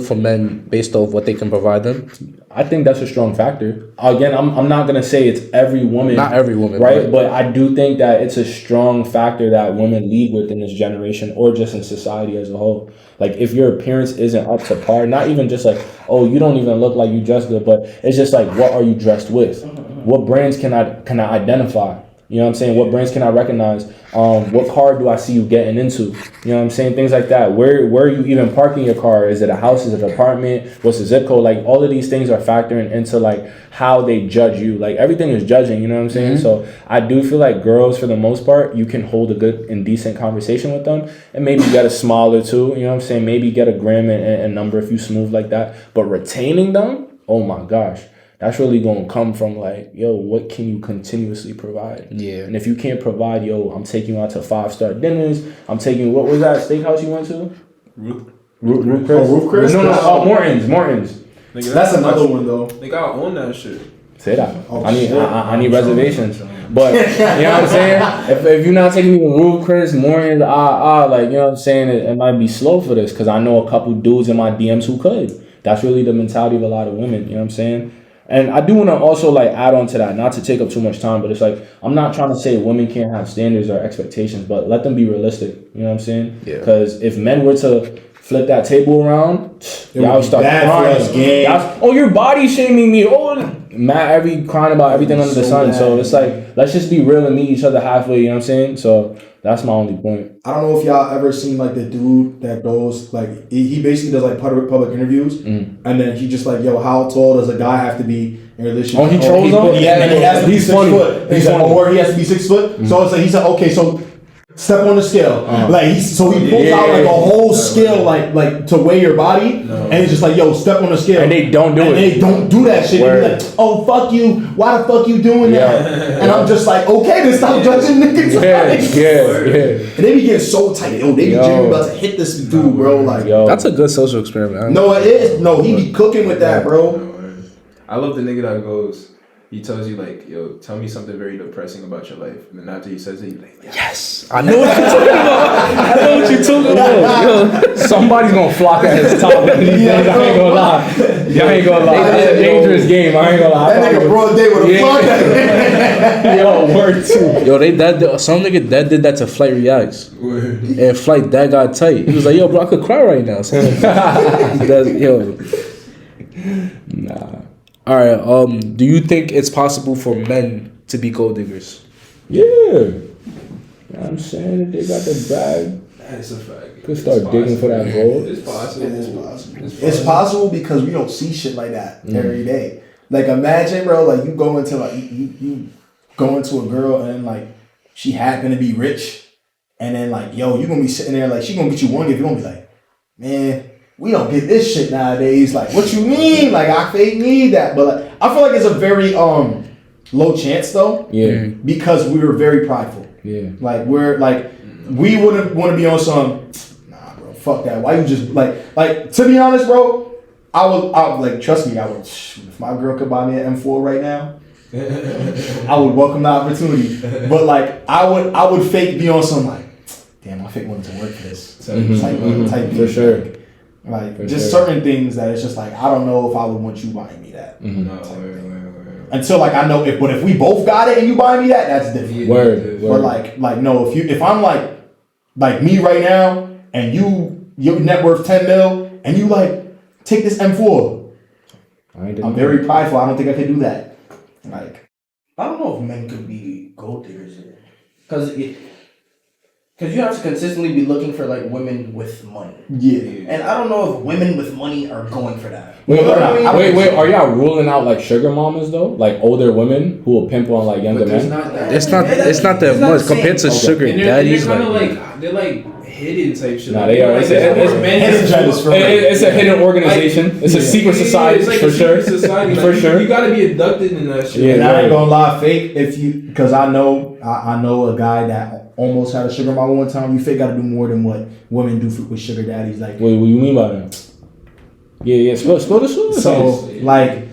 for men based off what they can provide them? I think that's a strong factor. Again, I'm not gonna say it's every woman. Not every woman, right? But I do think that it's a strong factor that women lead with in this generation or just in society as a whole. Like if your appearance isn't up to par, not even just like, oh, you don't even look like you dressed good, but it's just like, what are you dressed with? What brands can I identify? You know what I'm saying? What brands can I recognize? What car do I see you getting into? You know what I'm saying? Things like that. Where are you even parking your car? Is it a house? Is it an apartment? What's the zip code? Like all of these things are factoring into like how they judge you. Like everything is judging, you know what I'm saying? So I do feel like girls, for the most part, you can hold a good and decent conversation with them and maybe get a smile or two, you know what I'm saying? Maybe get a gram and number if you smooth like that. But retaining them, oh my gosh. That's really going to come from like, yo, what can you continuously provide? Yeah. And if you can't provide, yo, I'm taking you out to 5-star dinners. I'm taking you, what was that steakhouse you went to? Ruth Chris? Ruth Chris? No, Morton's. Nigga, That's another one though. Nigga, I own that shit. Say that. Oh, I need reservations. But, you know what I'm saying? If you're not taking me to Ruth Chris, Morton's, like, you know what I'm saying? It might be slow for this because I know a couple dudes in my DMs who could. That's really the mentality of a lot of women, you know what I'm saying? And I do want to also like add on to that, not to take up too much time, but it's like, I'm not trying to say women can't have standards or expectations, but let them be realistic. You know what I'm saying? Yeah. Because if men were to flip that table around, y'all start crying. Oh, you're body shaming me. Oh, crying about everything under the sun. So it's like, let's just be real and meet each other halfway. You know what I'm saying? So that's my only point. I don't know if y'all ever seen like the dude that goes like he basically does like public interviews and then he just like, yo, how tall does a guy have to be in relationship? Oh, he trolls him? Yeah, and he has to be 6 funny. foot. He's like, or he has to be 6 foot. So it's like he said, okay, so step on the scale. Like he pulls out like a whole scale, like to weigh your body, and it's just like, yo, step on the scale. And they don't do it. And they don't do that shit. Word. They be like, oh fuck you, why the fuck you doing that? And I'm just like, okay, then stop judging niggas. Yeah. And they be getting so tight. Yo, they be genuinely about to hit this dude, bro. Like, That's a good social experiment. no, it is. No, he be cooking with that, bro. I love the nigga that goes. He tells you like, yo, tell me something very depressing about your life, and then after he says it, you're like, Yes, I know what you're talking about. I know what you're talking about. Yo. Somebody's gonna flock at his top. I ain't gonna lie. It's a dangerous game. I ain't gonna lie. That nigga broad day with a plug. Yo, word too. Yo, some nigga that did that to Flight Reacts. And Flight that got tight. He was like, yo, bro, I could cry right now. So, yo. Nah. All right. Do you think it's possible for men to be gold diggers? Yeah. You know what I'm saying? If they got the bag, that's a fact. could start digging for that gold. It's possible. It's possible because we don't see shit like that every day. Like imagine, bro, like you go into like you go into a girl and like she happen to be rich, and then like yo, you gonna be sitting there like she gonna get you one gift, you gonna be like, man, we don't get this shit nowadays. Like, what you mean? Like, I fake need that. But like, I feel like it's a very low chance though. Yeah. Because we were very prideful. Yeah. Like we're like we wouldn't want to be on some. Nah, bro, fuck that. Why you just like to be honest, bro? I would like trust me. I would. If my girl could buy me an M4 right now, I would welcome the opportunity. But like, I would fake be on some like, damn, I fake wanted to work for this type For sure. Like For just sure. certain things that it's just like I don't know if I would want you buying me that. No, Until like I know if we both got it and you buy me that, that's different. Word. But like no, if I'm like me right now and your net worth 10 mil and you like take this M4, I'm very prideful. I don't think I could do that. Like I don't know if men could be gold diggers because you have to consistently be looking for like women with money. yeah. And I don't know if women with money are going for that. Wait, You know what I mean? wait, are y'all ruling out like sugar mamas though? Like older women who will pimp on like younger but there's men? not that. It's not that It's not much the compared to same. sugar And daddies. they're kind of Like, they're like hidden type shit. Nah, Like, they are. like, It's there's a- more men hidden than genders for real. It's a hidden organization. It's a secret society It's like for a sure. secret society. For Like, sure. You gotta be abducted in that shit. Yeah. And I ain't gonna lie, fake because I know a guy that almost had a sugar mama one time. You fake gotta do more than what women do with sugar daddies. Like What do you mean by that? Yeah. Spill the story. so like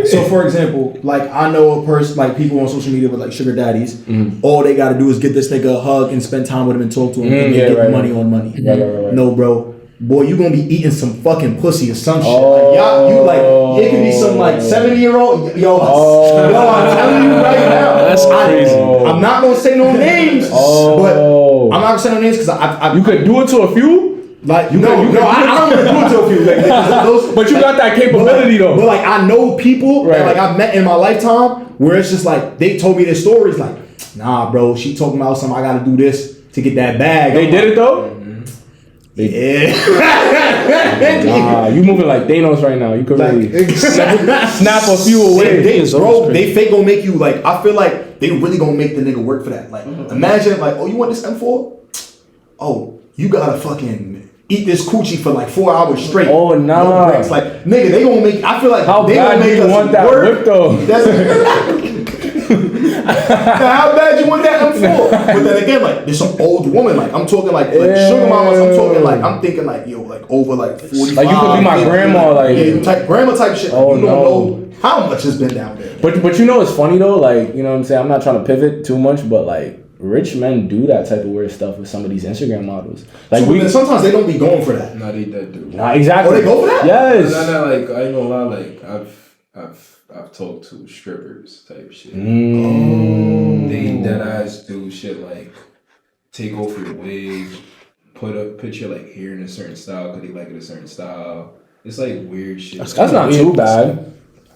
so for example, like I know a person like people on social media with like sugar daddies, all they gotta do is get this nigga a hug and spend time with him and talk to him and they yeah, get right, money right. on money. Right. No, bro. Boy, you gonna be eating some fucking pussy or some shit. Oh. Like, y'all, you like, it could be some like 70-year-old. Yo, I'm telling you right now. That's crazy. I'm not gonna say no names, but I'm not gonna say no names because I You could do it to a few, like you no, could- I don't want to do it to a few. Like, those, but you got that capability but though. like I know people that Right. like I've met in my lifetime where it's just like they told me their stories like, nah, bro, she talking about something. I gotta do this to get that bag. They did it though. Yeah. Nah, you moving like Thanos right now. You could really snap a few away. They fake gonna make you like. I feel like they really gonna make the nigga work for that. Like, imagine like, oh, you want this M4? Oh, you gotta fucking eat this coochie for like 4 hours straight. Oh, nah. No breaks. Like, nigga, they gonna make. I feel like How they bad gonna do make you us want that work. whip though? How bad you want that M4? But then again, like, there's some old woman. Like, I'm talking like sugar mamas. I'm talking like, I'm thinking like, yo, like over like 45. Like you could be my 50, grandma, like grandma type shit. Like, Oh, you don't no. know how much has been down there. But you know what's funny though? Like, you know what I'm saying? I'm not trying to pivot too much, but like rich men do that type of weird stuff with some of these Instagram models. Like So, sometimes they don't be going for that. Not eat that dude. Nah, exactly. Oh, they go for that? Yes. No, like I ain't gonna lie, like I've talked to strippers type shit. They dead ass do shit like take off your wig, put your like hair in a certain style because they like it a certain style. It's like weird shit. That's not too bad.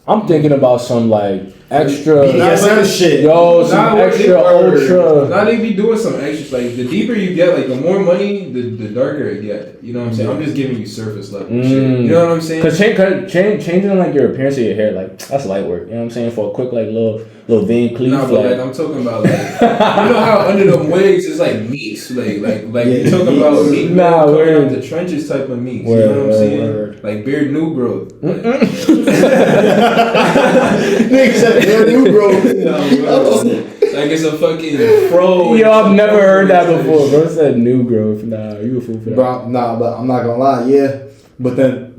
I'm thinking about some like extra. BDSM shit. Yo, some extra ultra. Now they be doing some extras. Like the deeper you get, like the more money, the darker it get. You know what I'm saying? I'm just giving you surface level shit. You know what I'm saying? Cause changing like your appearance of your hair, like that's light work. You know what I'm saying? For a quick like little vein cleave. Nah, but like I'm talking about like you know how under the wigs it's like meats, like you talking about meat coming out the trenches type of meats. You know what I'm saying? Like beard new growth. Nigga said they're new growth. Like it's a fucking fro. Yo, I've never heard that before. Bro said new growth. Nah, you a fool for that. Bro, nah, but I'm not gonna lie, yeah. But then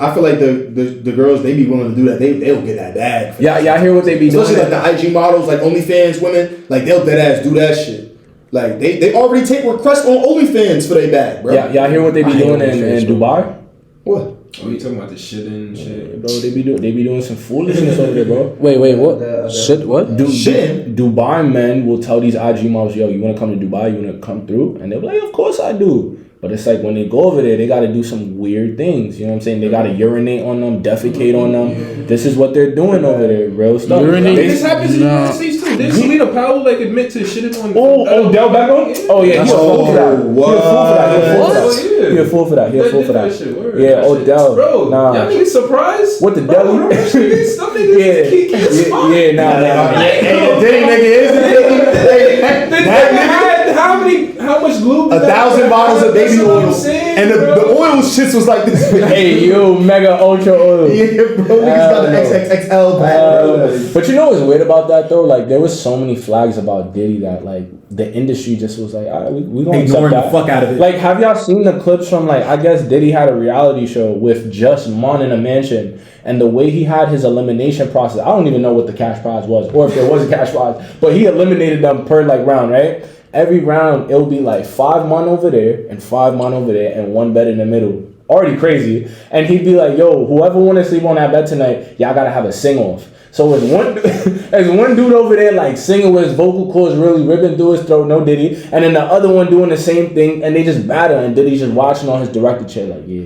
I feel like the girls, they be willing to do that. They'll get that bag. Yeah, y'all hear what they be Especially doing? like the IG models, like OnlyFans women, like they'll dead ass do that shit. Like they already take requests on OnlyFans for their bag, bro. Yeah, y'all hear what they be doing in Dubai? What? Oh, you talking about the shit and shit? Bro, they be doing some foolishness over there, bro. Wait, what? Shit, what? Dubai men will tell these IG models, yo, you want to come to Dubai? You want to come through? And they're like, of course I do. But it's like when they go over there, they got to do some weird things. You know what I'm saying? They got to urinate on them, defecate on them. Yeah. This is what they're doing over there, real stuff. This happens in the United States too. Did Selena Powell like admit to shitting on? Odell Beckham? Oh yeah, he's a fool for that. He a fool for that. Yeah, Odell. Bro, y'all niggas surprised? What the devil? Some niggas Yeah, nah. Diddy nigga is how much glue? 1,000 bottles of baby oil, and the oil shits was like this. Hey, yo, mega ultra oil. Yeah, bro, niggas got the XXXL back, bro. But you know what's weird about that though? Like there was so many flags about Diddy that like the industry just was like, all right, we gonna ignoring accept that. the fuck out of it. Like, have y'all seen the clips from like I guess Diddy had a reality show with just Mon in a mansion, and the way he had his elimination process, I don't even know what the cash prize was, or if there was a cash prize, but he eliminated them per like round, right? Every round, it'll be like 5 mon over there and 5 mon over there and one bed in the middle. Already crazy. And he'd be like, yo, whoever want to sleep on that bed tonight, y'all got to have a sing-off. So there's one dude over there like singing with his vocal cords really ripping through his throat, no Diddy. And then the other one doing the same thing and they just battle and Diddy's just watching on his director chair like, yeah.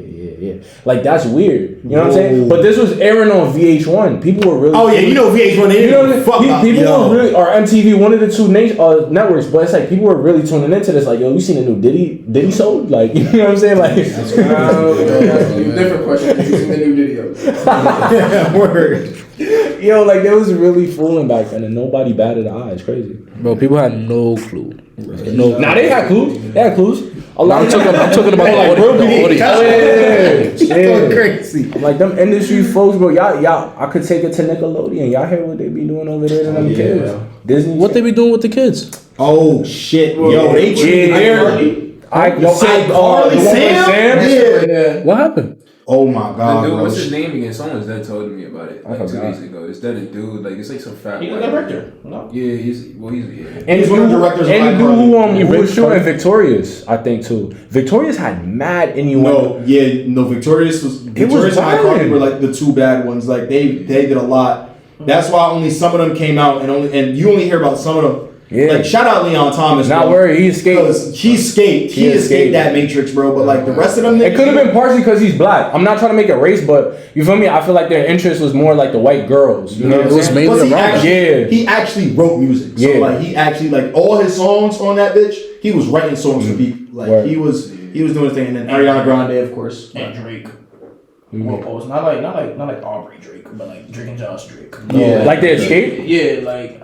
Like that's weird. You know what I'm saying? But this was airing on VH1. People were really... Oh yeah, you know VH1. You know what I mean? People were really... Or MTV, one of the two networks. But it's like people were really tuning into this. Like, yo, you seen the new Diddy sold? Like, you know what I'm saying? Like... different question. You seen the new Diddy? Word. Yo, like they was really fooling back then, and nobody batted an eye. It's crazy, bro. People had no clue. Nah, they had clues. I'm talking about the audience. Yeah. Crazy. I'm like them industry folks, bro. Y'all. I could take it to Nickelodeon. Y'all hear what they be doing over there to them kids? Disney. What they be doing with the kids? Oh shit, yo, they treated Sam. What happened? Oh my god, dude, bro. what's his name again? Someone's that told me about it like 2 days ago. Is that a dude? Like it's like some fat. He's a director. No. Yeah, he's And he's one of the directors. And the dude who was shooting Victorious, I think too. Victorious had mad innuendo. Victorious and iCarly were like the two bad ones. Like they did a lot. That's why only some of them came out, and you only hear about some of them. Yeah. Like shout out Leon Thomas. Not worried, he escaped. He escaped that Matrix, bro. But like the rest of them, it could have been partially because he's black. I'm not trying to make it race, but you feel me? I feel like their interest was more like the white girls. You know what I'm saying? It was mainly he actually wrote music. So like he actually like all his songs on that bitch. He was writing songs for people. Like he was doing his thing. And then Ariana Grande, of course, and Drake. Well, it's not like Aubrey Drake, but like Drake and Josh Drake. Yeah, like they escaped. Yeah, like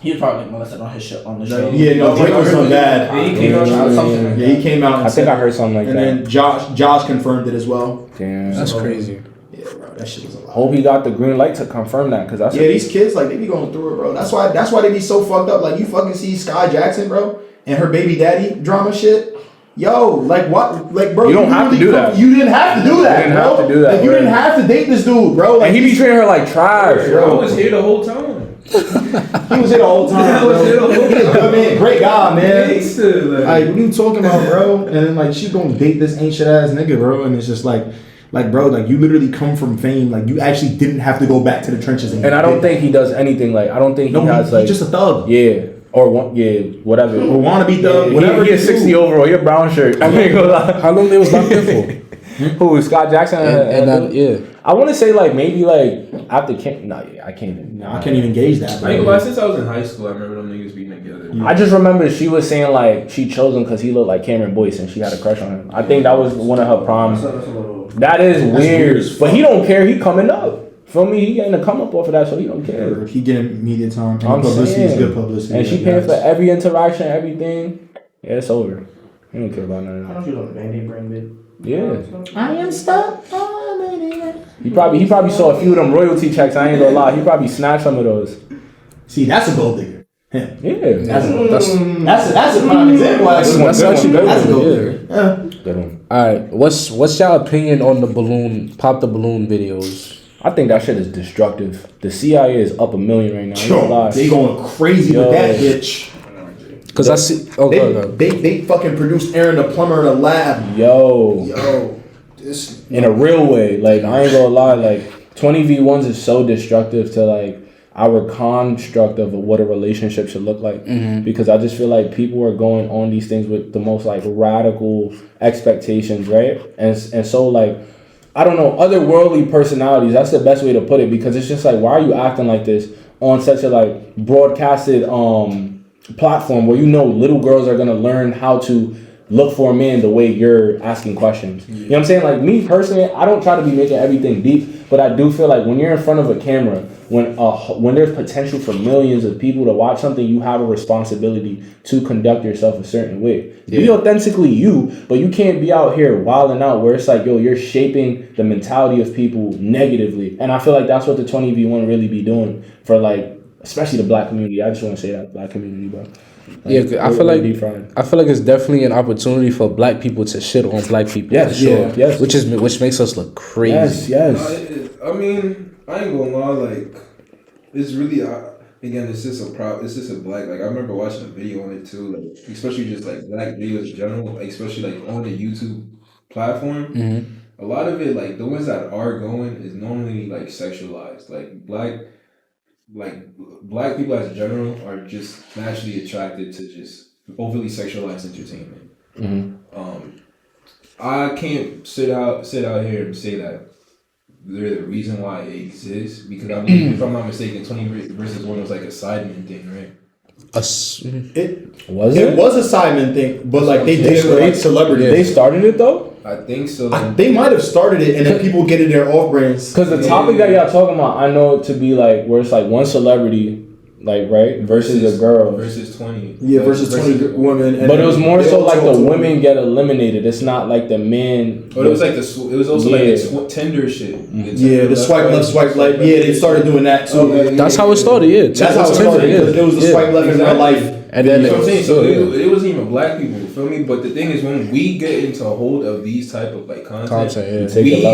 he was probably like molested on the show. Yeah, no, Drake was so bad. Yeah, he came out something like that. He came out. I think I heard something like that. And then Josh confirmed it as well. Damn, that's crazy. Yeah, bro, that shit was a lot. Hope he got the green light to confirm that, cause that's these kids like they be going through it, bro. That's why they be so fucked up. Like you fucking see Sky Jackson, bro, and her baby daddy drama shit. Yo, like what? Like, bro, you don't have to do that. You didn't have to do that, bro. Have to do that, like, you didn't have to date this dude, bro. Like, and he be treating her like trash, bro. I was here the whole time. He was here the whole time, bro. He's a good man, great guy, man. Like, what are you talking about, bro? And then like she's gonna date this ancient ass nigga, bro, and it's just like, bro, like you literally come from fame. Like you actually didn't have to go back to the trenches. And I don't think he does anything like. I don't think he has like. He's just a thug. Yeah. Or whatever. Or wannabe thug. Whatever. He a 60 overall. He a brown shirt. I mean, how long they was locked in for? Who, Scott Jackson? And then, yeah. I want to say like maybe like after Kim. No, yeah, I can't even. No, I can't even gauge that. I ain't gonna lie, since I was in high school, I remember them niggas being together. I just remember she was saying like she chose him because he looked like Cameron Boyce and she had a crush on him. I think that was one of her problems. That is weird, as but he don't care. He coming up. Feel me? He getting a come up off of that, so he don't care. He getting media time. And I'm publicity is saying. good publicity. And she paying for every interaction, everything. Yeah, it's over. He don't care about none of I that. don't you know the Band-Aid bring bit. Yeah. I am stuck. He probably saw a few of them royalty checks. I ain't gonna lie. He probably snatched some of those. See, that's a gold digger. Yeah. That's a prime example. That's actually good. That's a gold Yeah. digger. Good one. All right, what's your opinion on the balloon, pop the balloon videos? I think that shit is destructive. The CIA is up $1 million right now. I ain't gonna lie. They going crazy with that bitch. Because I see. Oh, go. They fucking produced Aaron the plumber in a lab. Yo, This in a real way. Like, I ain't gonna lie. Like, 20v1s is so destructive to, like, our construct of what a relationship should look like. Because I just feel like people are going on these things with the most, like, radical expectations, right? And so, like, I don't know, otherworldly personalities, that's the best way to put it, because it's just like, why are you acting like this on such a, like, broadcasted platform where you know little girls are gonna learn how to look for a man the way you're asking questions. You know what I'm saying? Like, me personally, I don't try to be making everything deep, but I do feel like when you're in front of a camera, when there's potential for millions of people to watch something, you have a responsibility to conduct yourself a certain way. Be authentically you, but you can't be out here wilding out where it's like, yo, you're shaping the mentality of people negatively. And I feel like that's what the 20v1 really be doing for, like, especially the black community. I just want to say that, black community, bro. Like, I feel like it's definitely an opportunity for black people to shit on black people. Yes, yes. Which makes us look crazy. Yes. I mean, I ain't gonna lie, like, it's really, again, it's just a black, like, I remember watching a video on it too, like, especially just, like, black videos in general, like, especially, like, on the YouTube platform. A lot of it, like, the ones that are going is normally, like, sexualized. Like, black people as general are just naturally attracted to just overly sexualized entertainment. I can't sit out here and say that they're the reason why it exists, because I mean, if I'm not mistaken, 20 versus 1 was like a Sidemen thing, right? It was a Sidemen thing, but like they did it with like celebrities. They started it though? I think so. They might have started it, and then people get in their off brands. Because the topic that y'all talking about, I know it to be like where it's like one celebrity, like, right, versus a girl. Versus 20. Yeah, versus 20 women. And but it was more so like the women get eliminated. It's not like the men. Oh, it was like it was also like the Tinder shit. Yeah, the swipe left, swipe right. Yeah, they started doing that too. That's how it started. Yeah, that's how it started. It was the swipe left in real life. And then you know what I'm saying? So it wasn't even black people, you feel me? But the thing is, when we get into a hold of these type of like content we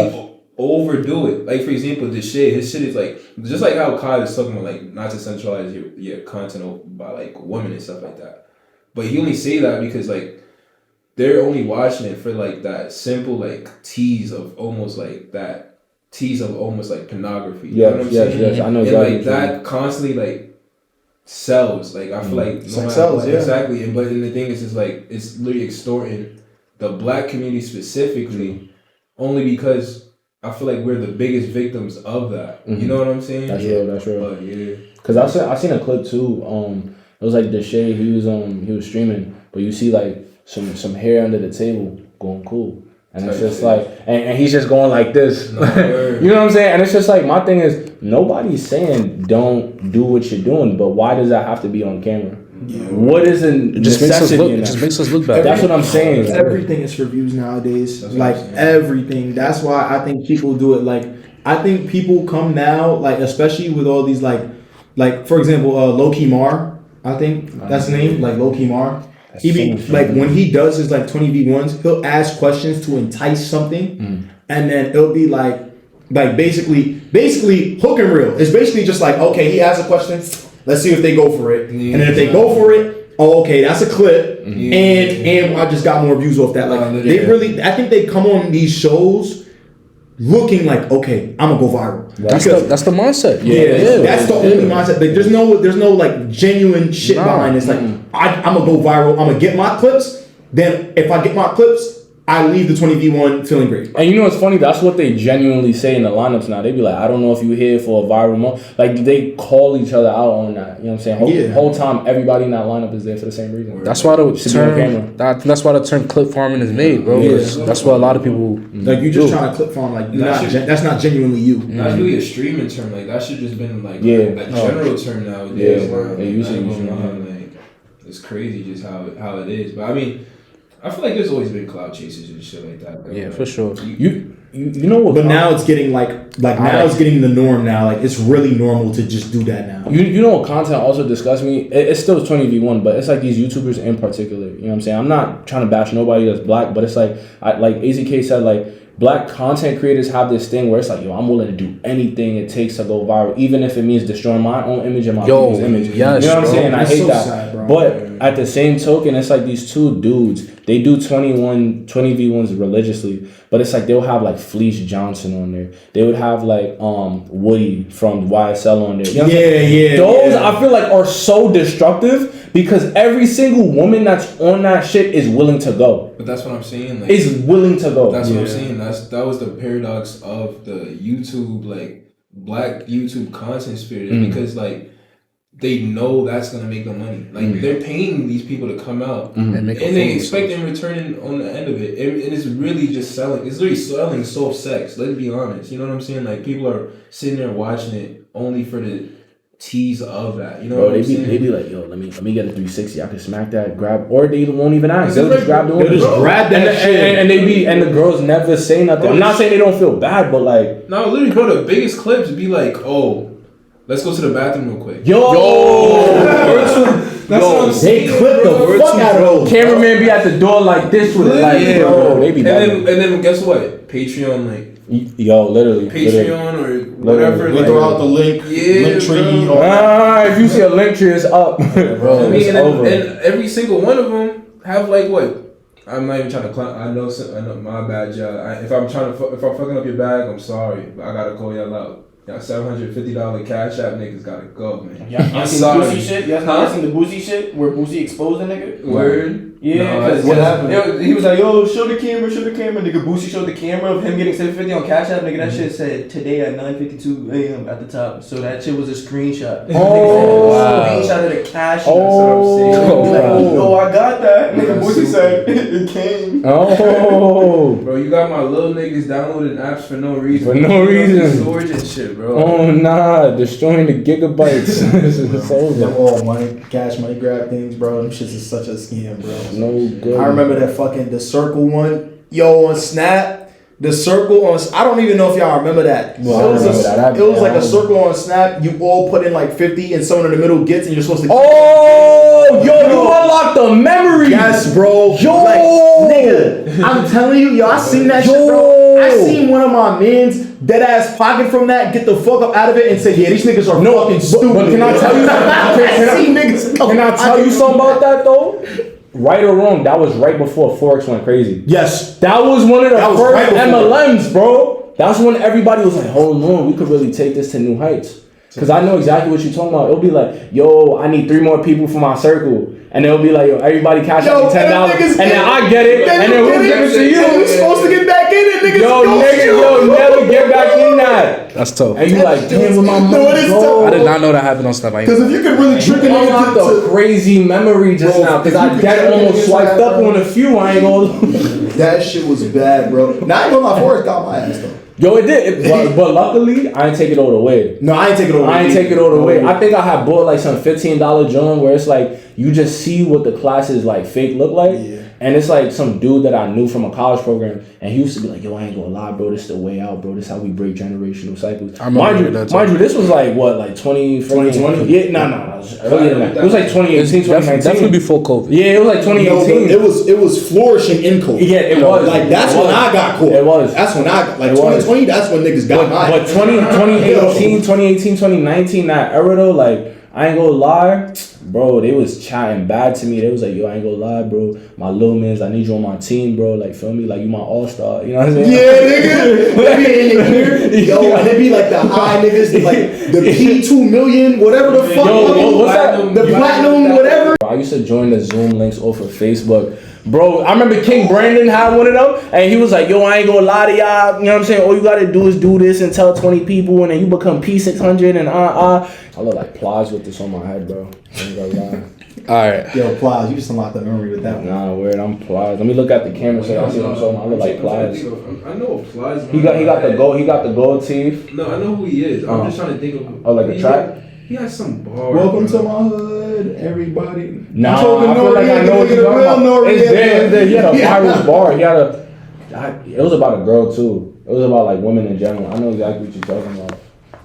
overdo it. Like, for example, his shit is like, just like how Kai is talking about, like, not to centralize your content by like women and stuff like that. But he only say that because like they're only watching it for like that simple like tease of almost like pornography. You know what I'm saying? Yes, I know exactly. And like that constantly like sells. Like, I feel like sells, yeah. Exactly. But then the thing is, it's like it's literally extorting the black community specifically, only because I feel like we're the biggest victims of that. You know what I'm saying? That's real. That's real. But yeah. Cause I seen a clip too. It was like Deshae. He was streaming, but you see like some hair under the table going cool. And it's just like, and he's just going like this. You know what I'm saying? And it's just like, my thing is, nobody's saying don't do what you're doing, but why does that have to be on camera? Yeah. What is it? Just makes us look better. That's what I'm saying. Everything is for views nowadays. Like, everything. That's why I think people do it. Like, I think people come now, like, especially with all these, like for example, Low-Key Mar, I think that's the name, like Low-Key Mar. He be like, when he does his like 20v1s, he'll ask questions to entice something, and then it'll be like basically hook and reel. It's basically just like, okay, he asks a question, let's see if they go for it, and then if they go for it, oh, okay, that's a clip, and I just got more views off that. Like, they really, I think they come on these shows looking like, okay, I'm gonna go viral. That's the mindset. Yeah, that's the only mindset. Like, there's no like genuine shit behind it. It's like, I'm gonna go viral. I'm gonna get my clips. Then if I get my clips, I leave the 20v1 feeling great. And you know what's funny? That's what they genuinely say in the lineups now. They be like, I don't know if you here for a viral moment. Like, they call each other out on that. You know what I'm saying? Whole time, everybody in that lineup is there for the same reason. That's why the Should be on camera. term. That's why the term clip farming is made, bro. Yeah. That's what a lot of people Like you just trying to clip farm, like that's not genuinely you. That's really a streaming term. Like that should just been like Yeah. a general term nowadays. Yeah. Like, They usually I ain't use gonna it. lie, like it's crazy just how it is. But I mean, I feel like there's always been cloud chasers and shit like that. Bro. Yeah, Like, for sure. You know what? But now it's getting like now it's getting the norm now. Like it's really normal to just do that now. You know what content also disgusts me? It's still 20v1, but it's like these YouTubers in particular. You know what I'm saying? I'm not trying to bash nobody that's black, but it's like like AZK said, like black content creators have this thing where it's like, yo, I'm willing to do anything it takes to go viral, even if it means destroying my own image and my people's image. Yes, you know what I'm bro. saying? I That's hate so that. sad, bro. But at the same token, it's like these two dudes, they do 20v1s religiously, but it's like they'll have like Fleece Johnson on there. They would have like Woody from YSL on there. You know what I'm saying? Those I feel like are so destructive because every single woman that's on that shit is willing to go. But that's what I'm saying. Like, Is willing to go. that's what I'm saying. That was the paradox of the YouTube, like black YouTube content spirit, because like they know that's gonna make them money. Like they're paying these people to come out, And make a and they phone expect in return on the end of it. And it's really just selling. It's literally selling soft sex. Let's be honest. You know what I'm saying? Like people are sitting there watching it only for the tease of that. You know Bro, what I'm they saying? be like, yo, let me get a 360. I can smack that, grab, or they won't even ask. They'll just grab the They'll just grab that and, shit. and they be, and the girls never say nothing. I'm not saying they don't feel bad, but like, No, literally, bro. The biggest clips be like, oh, let's go to the bathroom real quick. yo, That's what I'm saying. They clip the fuck out of those. cameraman be at the door like this with it, like, Yeah, bro, they be and then guess what? Patreon, like yo, literally. Patreon or whatever. We Like, throw out the link, Yeah, link tree. bro. If you see a link tree, it's up. Bro, I mean, it's and, over. and every single one of them have like what? I'm not even trying to clown. I know my bad, y'all. If I'm fucking up your bag, I'm sorry, but I gotta call y'all out. Y'all $750 Cash App niggas gotta go, man. Y'all seen the Boosie shit? Y'all seen the Boosie shit where Boosie exposed the nigga? Word. Yeah, No, because what happened? he was like, yo, show the camera, nigga. Boosie showed the camera of him getting 750 on Cash App, nigga. That shit said today at 9:52 a.m. at the top. So that shit was a screenshot. Oh, wow. Screenshot of the Cash App. Oh, Like, wow. yo, I got that. Nigga, That's Boosie super. said it came. Oh, Bro, you got my little niggas downloading apps for no reason. For no reason. Storage and shit, bro. oh nah, destroying the gigabytes. It's Them over. all cash money grab things, bro. Them shits is such a scam, bro. No good. I remember that fucking the circle one. Yo, on Snap, the circle on. I don't even know if y'all remember that. Well, I it was, remember that. it was like a circle on Snap. You all put in like 50, and someone in the middle gets, and you're supposed to. Oh, yo, you unlocked the memory. Yes, bro. Yo. Like, nigga, I'm telling you, yo, I seen that shit, bro. I seen one of my mans dead ass pocket from that, get the fuck up out of it, and say, yeah, these niggas are fucking stupid. But can I tell you? I seen niggas. Can I tell you something about that though? Right or wrong, that was right before Forex went crazy. Yes. That was one of the That was first right before. MLMs, bro. That's when everybody was like, hold on, we could really take this to new heights. Because I know exactly what you're talking about. It'll be like, yo, I need 3 more people for my circle. And it'll be like, yo, everybody cash out me $10. And then I get it. And then we'll give it to you. We supposed to get back in it, niggas. Yo, nigga, yo, never get back in that. That's tough. And you like, damn, with my money, No, it is bro. tough. I did not know that happened on Snap. Because if you could really trick it Unlocked into a crazy memory just Bro, now. Because if you I could dead trick it almost into swiped that, up bro. on a few. I ain't gonna. that shit was bad, bro. Now I ain't gonna lie, Forrest got my ass though. Yo, it did. But luckily, I ain't take it all the way. No, I ain't take it over. I ain't take it all the way. I think I had bought like some $15 joint where it's like you just see what the classes like fake look like. Yeah. And it's like some dude that I knew from a college program, and he used to be like, yo, I ain't gonna lie, bro, this the way out, bro. This how we break generational cycles. I remember Mind you, that too. mind you, this was like what, like 2020? Yeah, no, it was earlier than that. It was like 2018, 2019. Definitely before COVID. Yeah, it was like No, 2018. but it was flourishing in COVID. Yeah, it was. Like that's It when was. I got caught. It was. That's when I like It was. 2020. That's when niggas got mine. But 2018, 2019, that era though, like, I ain't gonna lie, bro, they was chatting bad to me. They was like, yo, I ain't gonna lie, bro. My little mans, I need you on my team, bro. Like, feel me? Like, you my all-star. You know what I'm saying? Yeah, nigga. They be in your ear. Yo, and they be like the high niggas, like the P2 million, whatever the fuck. Yo, what's that? The platinum, whatever. I used to join the Zoom links off of Facebook Bro, I remember King Brandon had one of them, and he was like, yo, I ain't gonna lie to y'all. You know what I'm saying? All you gotta do is do this and tell 20 people, and then you become P600 and I look like Plies with this on my head, bro. I ain't gonna lie. Alright. Yo, Plies, you just unlocked the memory with that one. Nah, weird. I'm Plies. Let me look at the camera so y'all see what I'm talking about. I look like Plies. I know what Plies. He got the gold teeth. No, I know who he is. I'm just trying to think of. Oh, like a track? He has some bars. Welcome bro. to my hood, everybody. Nah, I'm talking I feel like I know what you're talking about. It's there. He had a viral bar. It was about a girl too. It was about like women in general. I know exactly what you're talking about.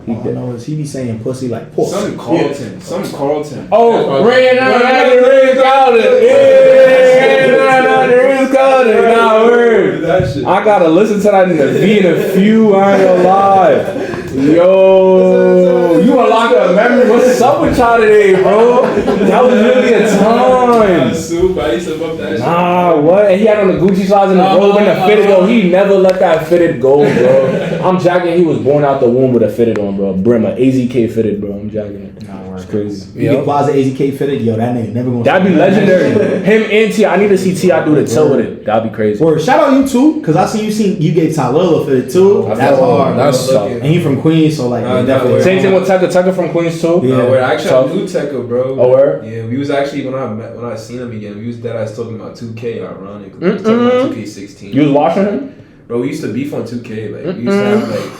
All I know is he be saying pussy like puss. Some Carlton. Some Carlton. Oh, ran out of the Ritz Carlton. Yeah, ran out of the Ritz Carlton. Nah, word. That shit. I gotta listen to that in the beat in a few. I ain't gonna lie. Yo, you unlocked a memory. What's up with y'all today, bro? That was really a time. Soup. I used to bump that shit. Nah, what? And he had on the Gucci slides and the robe and the fitted. Yo, he never let that fitted go, bro. I'm jacking. He was born out the womb with a fitted on, bro. Brim, a AZK fitted, bro. I'm jacking it. It's crazy. You get Plaza AZK fitted, yo, that nigga never gonna. That'd be legendary. Him and T. I need to see T.I. do the toe with it. That'd be crazy. Or shout out you too, cause I you gave Tallulah fitted too. That's hard. That's Bro. And he from Queens, so like definitely. Same thing with Tekka. Tekka from Queens too. Yeah. No, wait, actually, Tough. I knew Tekka, bro. Oh, where? Yeah, we was actually when I seen him again. We was dead. I was talking about 2K. Ironically, we was talking about 2K16. You was watching him? Bro, we used to beef on 2K. Like we used to have like,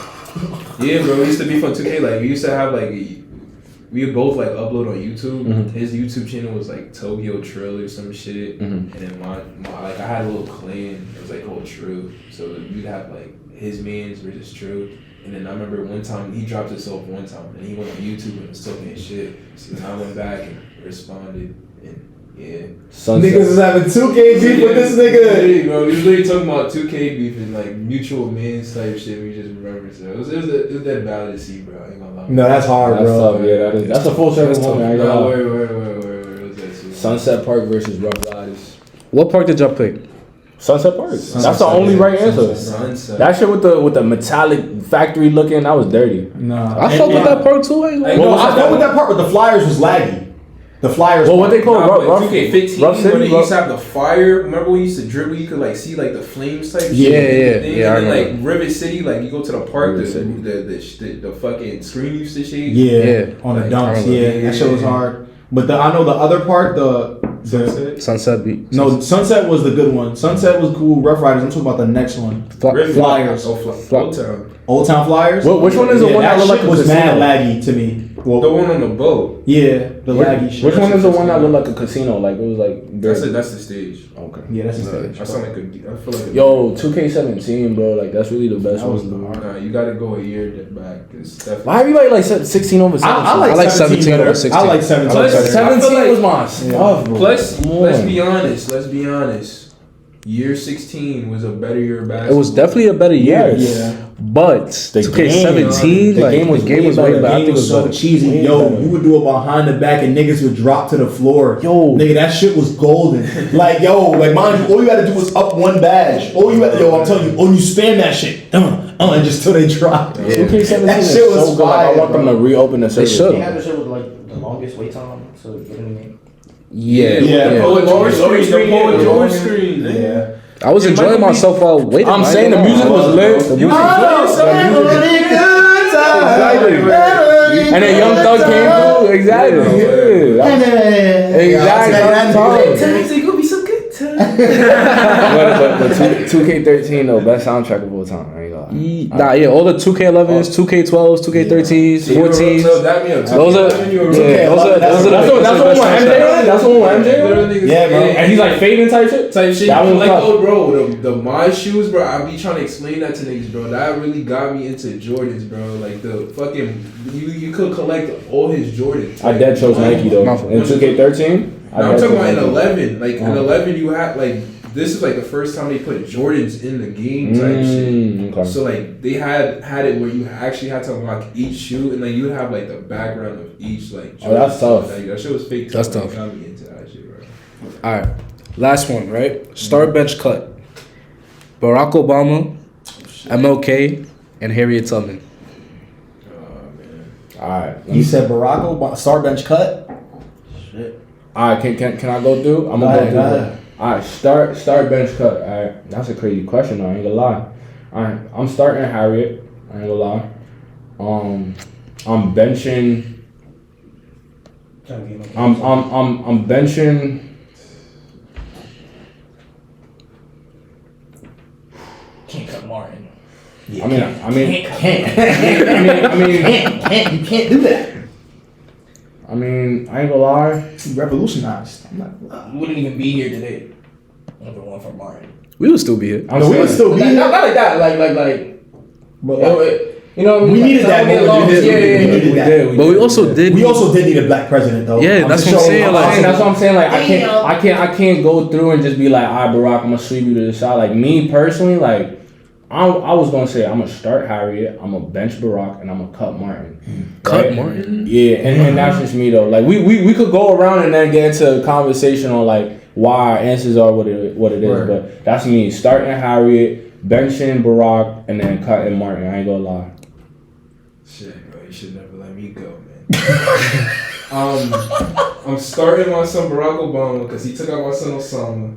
yeah, bro. We used to beef on 2K. Like we used to have like, we would both like upload on YouTube. Mhm. His YouTube channel was like Tokyo Trill or some shit, Mhm. and then my like I had a little clan. It was like called True. So we'd have like his mans versus True. And then I remember one time he dropped himself one time, and he went on YouTube and was talking shit. So then I went back and responded, and yeah. Sunset. Niggas is having 2K beef with this nigga. Yeah, bro, we was literally talking about 2K beef and like mutual mans type shit. We just remember, so it was that valid to see, bro. I ain't gonna lie. No, that's hard, That's bro. tough, yeah. That's a full circle moment. I ain't gonna No, lie. wait. What was that shit? Sunset Park versus Rough Riders. What park did y'all pick? Sunset Park. That's the only right answer. Sunset. That shit with the metallic factory looking, that was dirty. Nah. I fuck with that park too. I ain't gonna lie. Well, I fuck with that part, but the Flyers was laggy. The Flyers. Well, what they call Nah, rough, but 2K15 rough when city, they used to have the fire. Remember when you used to dribble? You could like see like the flames type. Yeah, shit. yeah, And yeah, I then like remember. Rivet City, like you go to the park, Rivet the fucking screen used to shake. Yeah, Yeah. on the Like, dumps. Harlem. Yeah, that shit was hard. But I know the other part, the Sunset Beach. no, Sunset was the good one. Sunset was cool. Rough Riders. I'm talking about the next one. Rivet- Flyers. Oh, Old Town. Old Town Flyers. Which one is the one that that look like shit a was mad casino? laggy to me. Well, The one on the boat. yeah, the laggy shit. Which one is the one that looked like a casino? Like it was like That's very- it. That's the stage. Okay. Yeah, that's the stage. I sound like I feel like. Yo, 2K17, bro. Like that's really the best That was one. the hard. Nah, you gotta go a year back. It's definitely. Why everybody like 16 over 17? I like 17 over better. 16. I like 17. I like better. 17 like- was my stuff, bro. Let's Come be on. honest. Let's be honest. Year 16 was a better year of basketball. It was definitely a better year. Yeah. But The 2K17, game- like the game was the game way was better. way The better. I game think it was was so better. cheesy. Way Yo, better. you would do it behind the back and niggas would drop to the floor. Yo. Nigga, that shit was golden. Like, yo, like mind you, all you had to do was up one badge. All you had to, yo, I'm telling you, you spam that shit. And just till they drop. 2K17 That is shit was so good. Like, I fire, want them to bro. reopen the service. should. They had the shit with like the longest wait time to get in the game. Yeah. Yeah. The Paul George Yeah. screen. The Paul Yeah. George screen. Yeah. I was enjoying myself while waiting. I'm saying the music was lit. The music and then Young Thug came through. Exactly. Yeah. Exactly. It could be some good time. But 2K13 though, best soundtrack of all time. I ain't gonna lie. Nah, yeah, all the 2K11s, 2K12s, 2K13s, 14s. Those are That's the one with MJ. That's the one with MJ. Yeah, bro. And he's like fading type shit. Type shit. That one's Like, tough. oh, bro, the my shoes, bro. I be trying to explain that to niggas, bro. That really got me into Jordans, bro. Like the fucking you could collect all his Jordans. I dead chose Nike though. Not for- In 2K13. No, I'm talking about in 11. Like in 11, you had like this is like the first time they put Jordans in the game type shit. Okay. So like they had it where you actually had to unlock each shoe, and like you would have like the background of each like. Oh, that's tough. Like, that shit was fake. That's Like, tough. Got me into that shit, bro. All right, last one, right? Start bench cut. Barack Obama, MLK, and Harriet Tubman. Alright. You said Barack Obama, star bench cut? Alright, can I go through? I'm Go gonna ahead, go go through. ahead. Alright, start, bench, cut. Alright, that's a crazy question. I ain't gonna lie. Alright, I'm starting Harriet. I ain't gonna lie. I'm benching. I'm benching. Can't cut Martin. I mean, Can't. You can't do that. I mean, I ain't gonna lie. He revolutionized. I'm not. We wouldn't even be here today. If it weren't for Martin. We would still be here. I'm No, we saying- would still be. Not like that. Like. But You know what I mean? we needed that moment. Yeah, We needed that. But we also did. We also did need a black president, though. Yeah, that's what I'm saying, like- That's what I'm saying. Like I can't go through and just be like, "All right, Barack, I'm gonna sweep you to the side." Like me personally, like I was gonna say I'm gonna start Harriet, I'm gonna bench Barack, and I'm gonna cut Martin. Cut Martin? Yeah, and that's just me though. Like we could go around and then get into a conversation on like why our answers are what it is, Right. but that's me starting Harriet, benching Barack, and then cutting Martin. I ain't gonna lie. Shit, bro, you should never let me go, man. I'm starting my son Barack Obama because he took out my son Osama.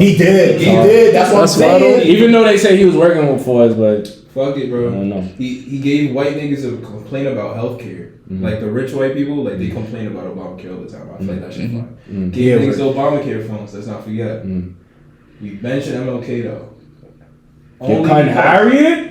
He did. He did. That's what I'm That's why I don't- saying. Even though they say he was working for us, but Fuck it, I bro. don't know. He gave white niggas a complaint about healthcare. Like the rich white people, like they complain about Obamacare all the time. I feel like that shit fine. Gave Yeah, niggas the Obamacare phones. Let's not forget. We mentioned MLK though. You're cutting Harriet?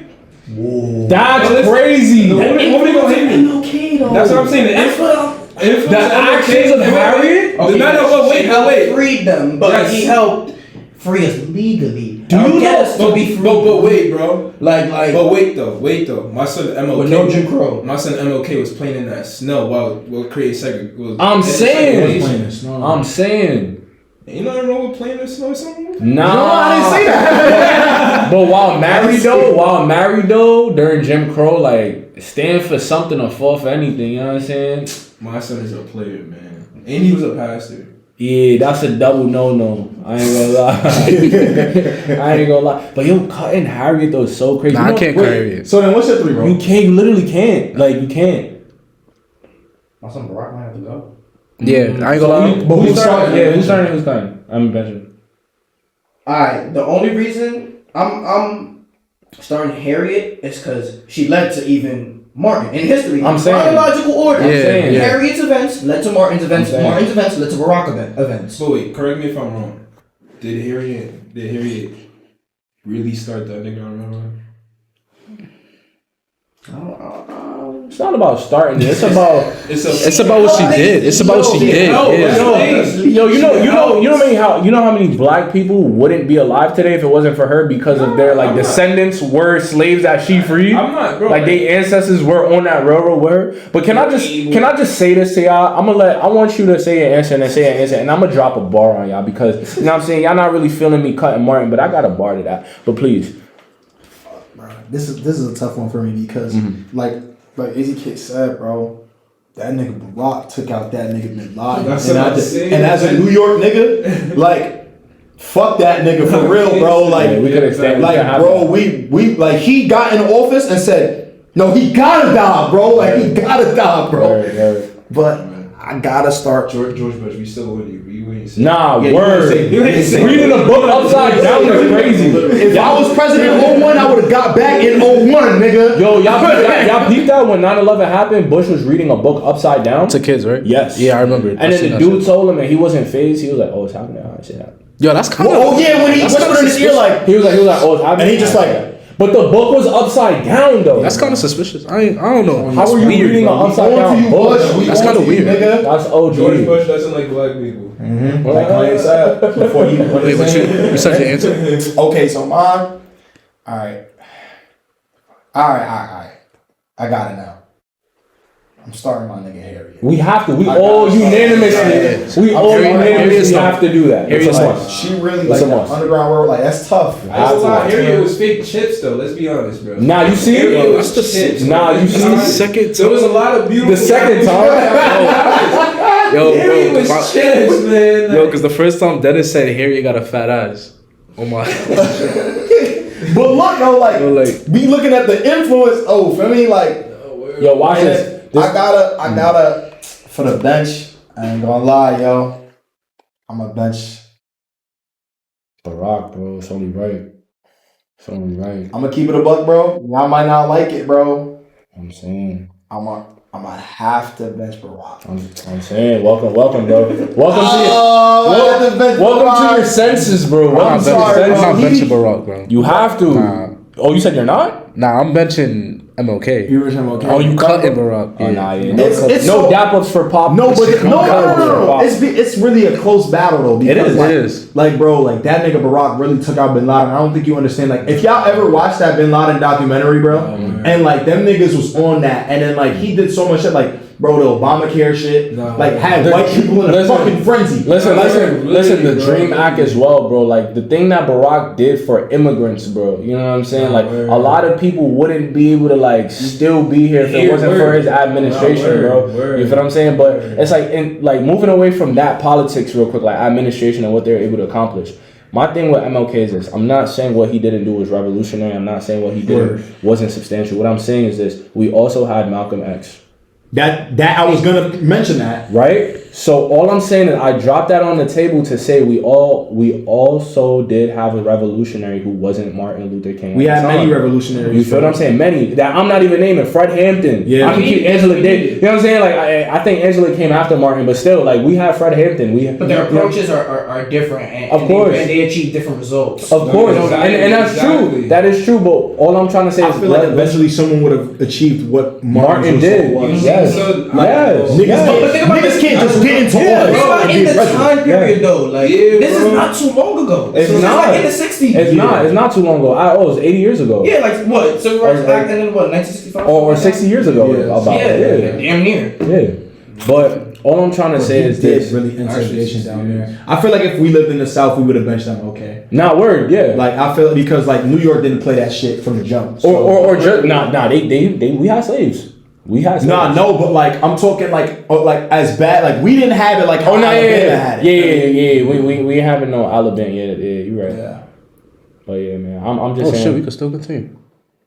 Whoa. That's No, listen, crazy. the woman gonna hate me. Okay, though. That's what I'm saying. The actions of Harriet? Okay, wait. Freed them, but Yes. he helped free us legally. Do you get know- us to be free? But wait, bro. Like, But wait though. My son MLK. with no Jim Crow. My son MLK was playing in that snow while creating segregation. I'm saying. No. I'm saying. Ain't nothing wrong with playing in the snow or something. Nah. I didn't say that. But while married though, during Jim Crow, like stand for something or fall for anything, you know what I'm saying? My son is a player, man, and he was a pastor. Yeah, that's a double no. I ain't gonna lie. But yo, cutting Harriet though is so crazy. Nah, You I know- can't wait, cut Harriet. So then, what's your 3, bro? You can't. You literally can't. Like you can't. My son Barack might have to go. Yeah, I ain't gonna lie. But who's starting? Yeah, who's starting? Who's starting? I'm benching. Alright, the only reason I'm starting Harriet is because she led to even Martin in history. I'm saying. Chronological order. Yeah, saying, yeah. Harriet's events led to Martin's events. I'm saying. Martin's events led to Barack events. So wait, correct me if I'm wrong. Did Harriet really start that nigga on railroad? It's not about starting. It's about. It's about what she did. It's about what she did. Yo, you know how many black people wouldn't be alive today if it wasn't for her because of their like descendants were slaves that she freed. I'm not, bro. Like their ancestors were on that railroad with her. But can I just say this to y'all? I want you to say your answer and then say your answer, and I'm gonna drop a bar on y'all because you know what I'm saying, y'all not really feeling me cutting Martin, but I got a bar to that. But please. This is a tough one for me because, like Izzy Kid said, bro, that nigga Barack took out that nigga Bin Laden. That's And, what I'm saying. and as a New York nigga, like, fuck that nigga for real, bro. Like, Yeah, we could extend. bro, we like he got in office and said, no, he gotta die, bro. Like he gotta die, bro. But I gotta start. George Bush, we still with you. You ain't say. Nah, Yeah, you word. ain't say- Reading a book upside down is crazy. If I was president in 01, I would have got back in 01, nigga. Yo, y'all peeped that when 9/11 happened, Bush was reading a book upside down? To kids, right? Yes. Yeah, I remember. And then the dude told him and he wasn't phased. He was like, oh, it's happening. All right, shit happened. Yo, that's kind of. Oh yeah, when he that's whispered in his ear like, He was like, oh, it's happening. And he just All right, like- yeah. But the book was upside down though. That's kind of suspicious. I don't know. How are you weird, reading bro. an upside on to down you, book? Bush. We That's on kinda to you, weird. nigga. That's OG. George Bush doesn't like black people. Like Kanye said before he. Wait, but you said your answer? Okay, so mine. All right. I got it now. I'm starting my nigga Harriet. We have to. We I all got it. unanimously. We all unanimously have to do that. It's a must. She really It's like a that must. underground world. Like that's tough. That's a lot. Harriet was fake chips though. Let's be honest, bro. Nah, you see Harriet it? was chips. Nah, you see The it? second There was a time. lot of beautiful. The second time? Yo, Harriet bro, was chips, man. yo, because the first time Dennis said Harriet got a fat ass. Oh my. But look, though, like, Yo, like- be looking at the influence. Oh, for me, like, Yo, watch and this. I gotta, for the bench. I ain't gonna lie, yo. I'm a bench Barack, bro. It's only right. It's only right. I'm gonna keep it a buck, bro. Y'all might not like it, bro. I'm saying. I'm gonna have to bench Barack. I'm saying. Welcome, bro. Welcome to Welcome your senses, bro. I'm Welcome to your not senses. benching Barack, bro. You have to. Nah. Oh, you said you're not? Nah, I'm benching MLK. You were saying okay. Oh, you cutting Barack? Oh, nah, yeah. It's no so- dap ups for pop. No, but no. Pop. It's really a close battle though. Because It is. Like, bro, like that nigga Barack really took out Bin Laden. I don't think you understand. Like, if y'all ever watched that Bin Laden documentary, bro, and like them niggas was on that, and then like he did so much shit, like. Bro, the Obamacare shit, like had white people in a fucking frenzy. Listen. The Dream Act as well, bro. Like the thing that Barack did for immigrants, bro. You know what I'm saying? Like a lot of people wouldn't be able to like still be here if it wasn't for his administration, bro. You feel what I'm saying? But it's like moving away from that politics real quick, like administration and what they're able to accomplish. My thing with MLK is this. I'm not saying what he didn't do was revolutionary. I'm not saying what he did wasn't substantial. What I'm saying is this. We also had Malcolm X. That I was gonna mention that. Right? So all I'm saying is I dropped that on the table to say we also did have a revolutionary who wasn't Martin Luther King. We had many revolutionaries. You feel what I'm saying? Many that I'm not even naming. Fred Hampton. Yeah. I can keep Angela Davis. You know what I'm saying? Like I think Angela came after Martin, but still, like we have Fred Hampton. But their approaches are different, and, Of course. and they achieve different results. Of course, and that's true. Exactly. That is true. But all I'm trying to say I is feel like eventually someone would have achieved what Martin did. Was. Yes. So, Yes. Niggas can't just get into office. Bro, in the time period though, like this bro. is not too long ago. It's This is not. like in the 60s. It's not too long ago. It was 80 years ago. Yeah, like what? Civil Rights Act and then what? 1965. Or 60 years ago. Yeah. About Yeah, damn near. Yeah. But all I'm trying to say is this. Really intimidation down there. I feel like if we lived in the South, we would have benched them. Okay. Not word, yeah. Like I feel because like New York didn't play that shit from the jump. So. or just they we had slaves. We had slaves. Nah, no, but like I'm talking like as bad. Like we didn't have it like how Alabama had it. Yeah. We haven't no Alabama. Yeah, you're right. Yeah. But yeah, man, I'm just saying. Shit, we could still continue.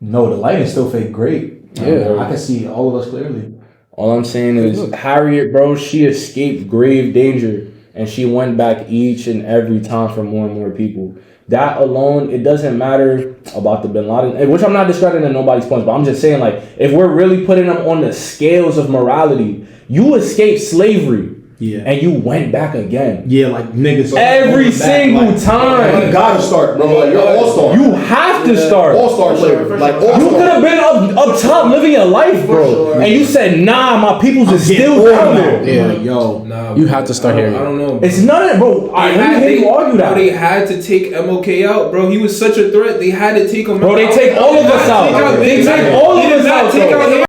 No, the lighting still fake great. Yeah. I can see all of us clearly. All I'm saying is Harriet, bro, she escaped grave danger and she went back each and every time for more and more people. That alone, it doesn't matter about the Bin Laden, which I'm not discrediting nobody's points, but I'm just saying, like, if we're really putting them on the scales of morality, you escaped slavery. Yeah. And you went back again. Yeah, like niggas. Every single time. You gotta start, bro. Like, you're all star. You have to start. All star player. Like all You could have been up top living your life, bro. sure. And you said, nah, my people's is still down there. Yeah, yo. Nah, You have to start here. I don't know. Bro. It's none, bro. I They hate you argue that. Bro, they had to take MLK out, bro. He was such a threat. They had to take him out. Bro, they take all of us out. They They take all of us out, bro.